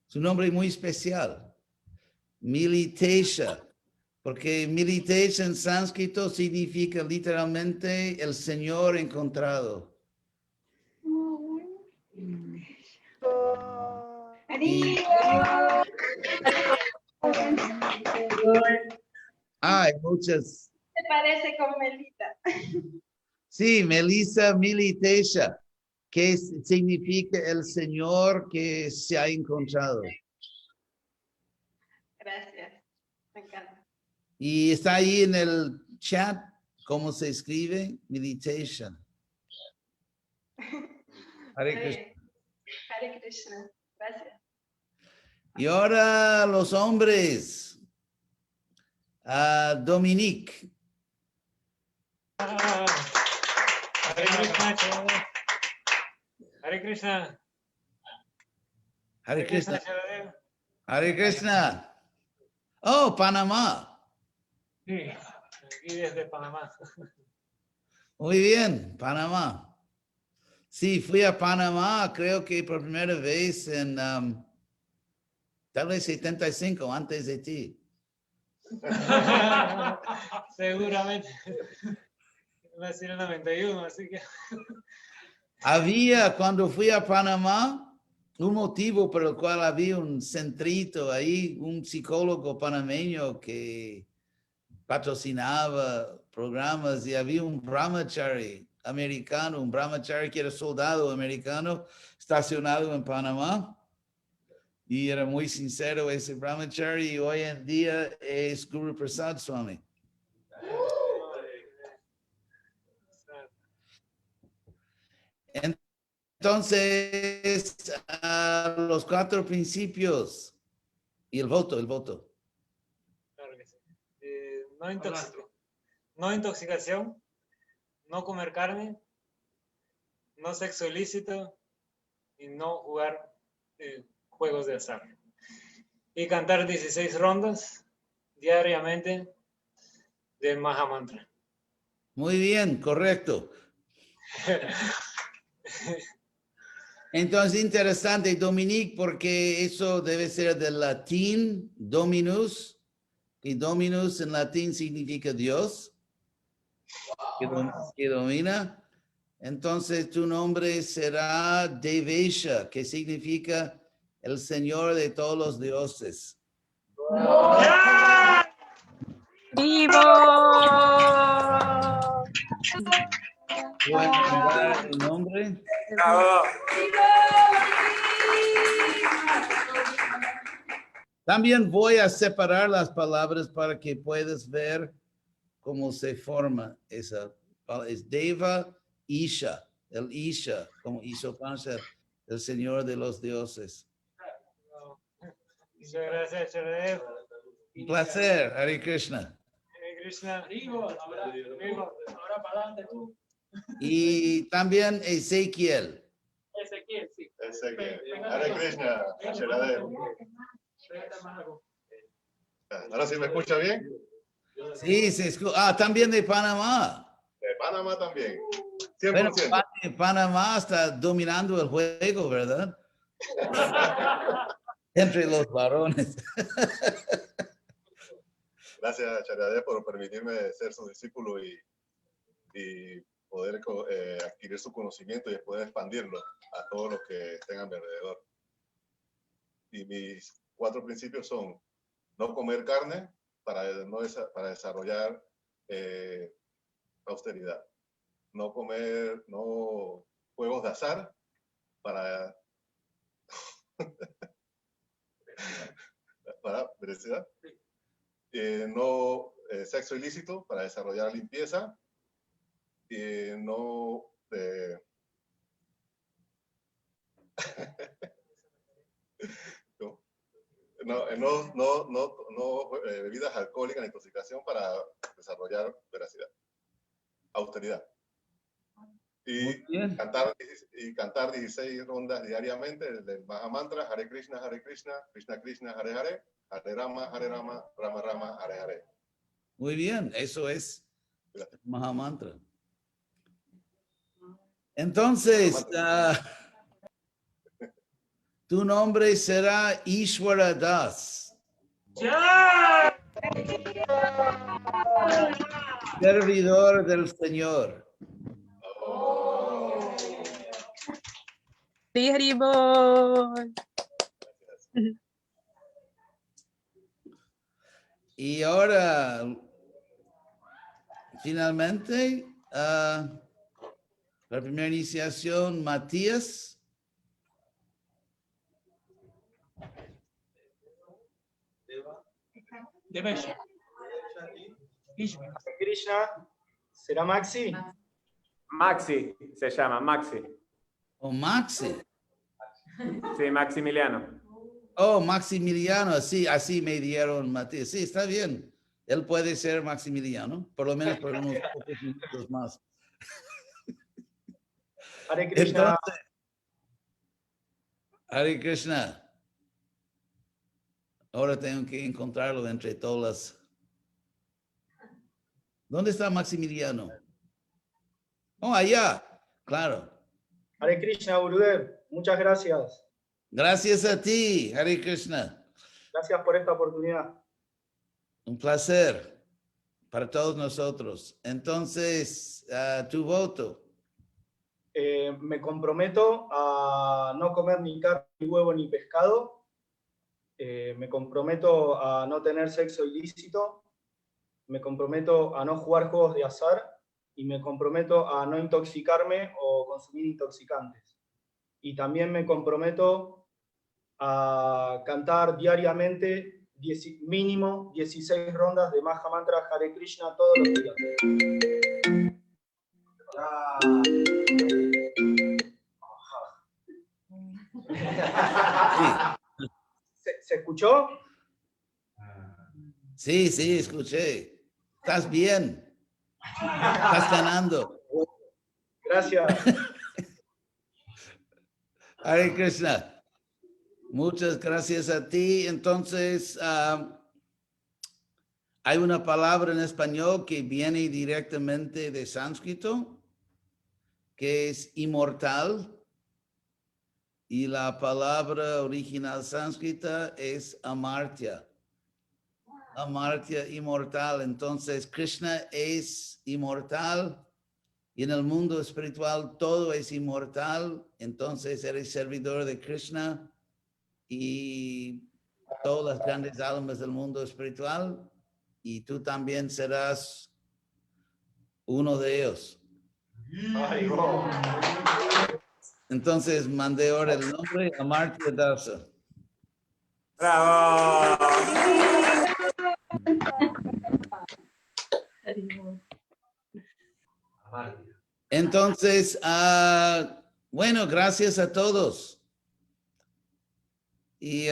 su nombre muy especial, Militesha, porque Militesha en sánscrito significa literalmente el Señor encontrado. Hay muchas. ¿Te parece con Melita? Sí, Melissa Militesha, que significa el Señor que se ha encontrado. Gracias, me encanta. Y está ahí en el chat cómo se escribe Meditation. Hare Krishna. Hare Krishna, gracias. Y ahora los hombres. Dominique. Hare Krishna. Hare Krishna. Hare Krishna. Sharadev. Hare Krishna. Oh, Panamá. Sí, aquí desde Panamá. Muy bien, Panamá. Sí, fui a Panamá, creo que por primera vez en tal vez 75, antes de ti. Seguramente. Nací en el 91, así que. Había, cuando fui a Panamá, un motivo por el cual había un centrito ahí, un psicólogo panameño que patrocinaba programas y había un brahmachari americano, un brahmachari que era soldado americano estacionado en Panamá. Y era muy sincero ese brahmachari y hoy en día es Guru Prasad Swami. Entonces, los 4 principios y el voto. Claro que sí. No intoxicación, no comer carne, no sexo ilícito y no jugar juegos de azar. Y cantar 16 rondas diariamente del Mahamantra. Muy bien, correcto. Entonces, interesante, Dominique, porque eso debe ser del latín, Dominus, y Dominus en latín significa Dios, que domina. Entonces, tu nombre será Devesha, que significa el Señor de todos los dioses. ¡Vivo! Voy a mandar el nombre. También voy a separar las palabras para que puedas ver cómo se forma esa. Es Deva Isha, el Isha, como hizo Pancha, el Señor de los dioses. Muchas gracias, Charadev. Un placer, Hare Krishna. Hare Krishna. Ahora para adelante tú. Y también Ezequiel. Ezequiel, sí. Ezequiel. Hare Krishna, Charadev. ¿Ahora sí me escucha bien? Sí, se escucha. Ah, también de Panamá. De Panamá también. Bueno, 100%. Panamá está dominando el juego, ¿verdad? Entre los varones. Gracias, Charadev, por permitirme ser su discípulo y poder adquirir su conocimiento y poder expandirlo a todos los que estén a mi alrededor. Y mis 4 principios son no comer carne para desarrollar austeridad. No comer juegos de azar para felicidad. No sexo ilícito para desarrollar limpieza. No bebidas alcohólicas ni intoxicación para desarrollar veracidad, austeridad. Y cantar 16 rondas diariamente del Mahamantra, Hare Krishna, Krishna Krishna, Hare Hare, Hare Rama, Rama Rama, Hare Hare. Muy bien, eso es Mahamantra. Entonces, tu nombre será Ishwara Das. Servidor del Señor. Sí, Haribol. Y ahora, finalmente, la primera iniciación, Matías. Krishna, ¿será Maxi? Maxi se llama, Maxi. ¿O Maxi? Sí, Maximiliano. Oh, Maximiliano, sí, así me dieron Matías. Sí, está bien. Él puede ser Maximiliano, por lo menos por unos pocos minutos más. Hare Krishna. Entonces, Hare Krishna. Ahora tengo que encontrarlo entre todas las... ¿Dónde está Maximiliano? Oh, allá, claro. Hare Krishna, Gurudev. Muchas gracias. Gracias a ti, Hare Krishna. Gracias por esta oportunidad. Un placer para todos nosotros. Entonces, tu voto. Me comprometo a no comer ni carne, ni huevo, ni pescado. Me comprometo a no tener sexo ilícito. Me comprometo a no jugar juegos de azar. Y me comprometo a no intoxicarme o consumir intoxicantes. Y también me comprometo a cantar diariamente mínimo 16 rondas de Mahamantra Hare Krishna todos los días. ¿Se escuchó? Sí, sí, escuché. Estás bien. Estás ganando. Gracias. Hare Krishna. Muchas gracias a ti. Entonces, hay una palabra en español que viene directamente de sánscrito, que es inmortal. Y la palabra original sánscrita es amartya. Amartya, inmortal. Entonces, Krishna es inmortal. Y en el mundo espiritual todo es inmortal. Entonces, eres servidor de Krishna. Y todas las grandes almas del mundo espiritual, y tú también serás uno de ellos. Entonces mandé ahora el nombre a Marta Darza. ¡Bravo! Entonces, bueno, gracias a todos. Y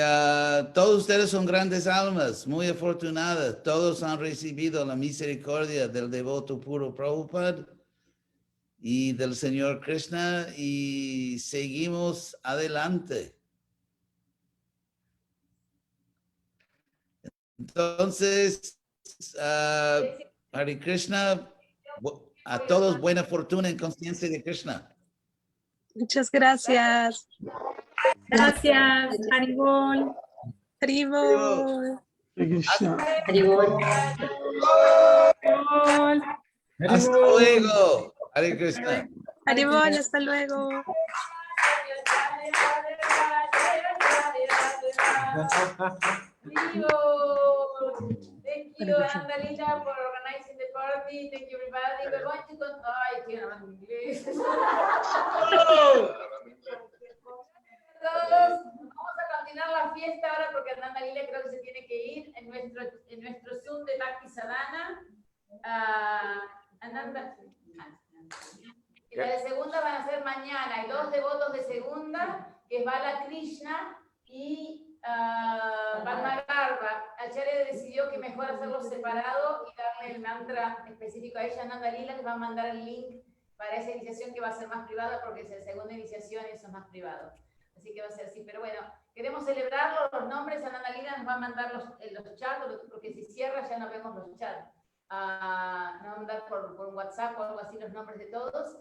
todos ustedes son grandes almas, muy afortunadas. Todos han recibido la misericordia del devoto puro Prabhupada y del Señor Krishna y seguimos adelante. Entonces, Hare Krishna, a todos buena fortuna en conciencia de Krishna. Muchas gracias. Gracias, Haribol. Haribol. Haribol. Hasta luego. Hare Krishna. Haribol, hasta luego. Thank you, Andalita, for organizing the party. Thank you, everybody. We're going to go. Ay, tío, no hablo inglés. Todos, vamos a continuar la fiesta ahora porque Andalila creo que se tiene que ir en nuestro Zoom de Bhakti Sadhana. Y la de segunda van a ser mañana. Hay 2 devotos de segunda, que es Bala Krishna y Parmagarva. Acharya decidió que mejor hacerlo separado y darle el mantra específico a ella, Nanda Lila, que va a mandar el link para esa iniciación que va a ser más privada porque es la segunda iniciación y eso es más privado. Así que va a ser así. Pero bueno, queremos celebrarlo. Los nombres, Nanda Lila nos va a mandar los chats, porque si cierra ya no vemos los chats. Nos va a mandar por WhatsApp o algo así los nombres de todos.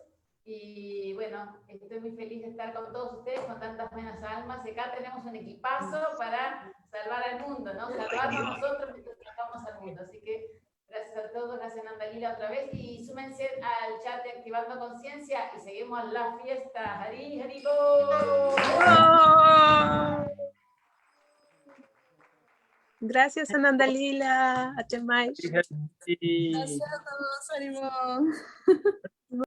Y bueno, estoy muy feliz de estar con todos ustedes, con tantas buenas almas. Y acá tenemos un equipazo para salvar al mundo, ¿no? Salvarnos nosotros mientras salvamos al mundo. Así que gracias a todos, gracias Nandalila otra vez. Y súmense al chat de Activando Conciencia y seguimos la fiesta. Hari, Hari, Bo. Gracias, Anandalila. A Chemay. Gracias a todos, Haribol.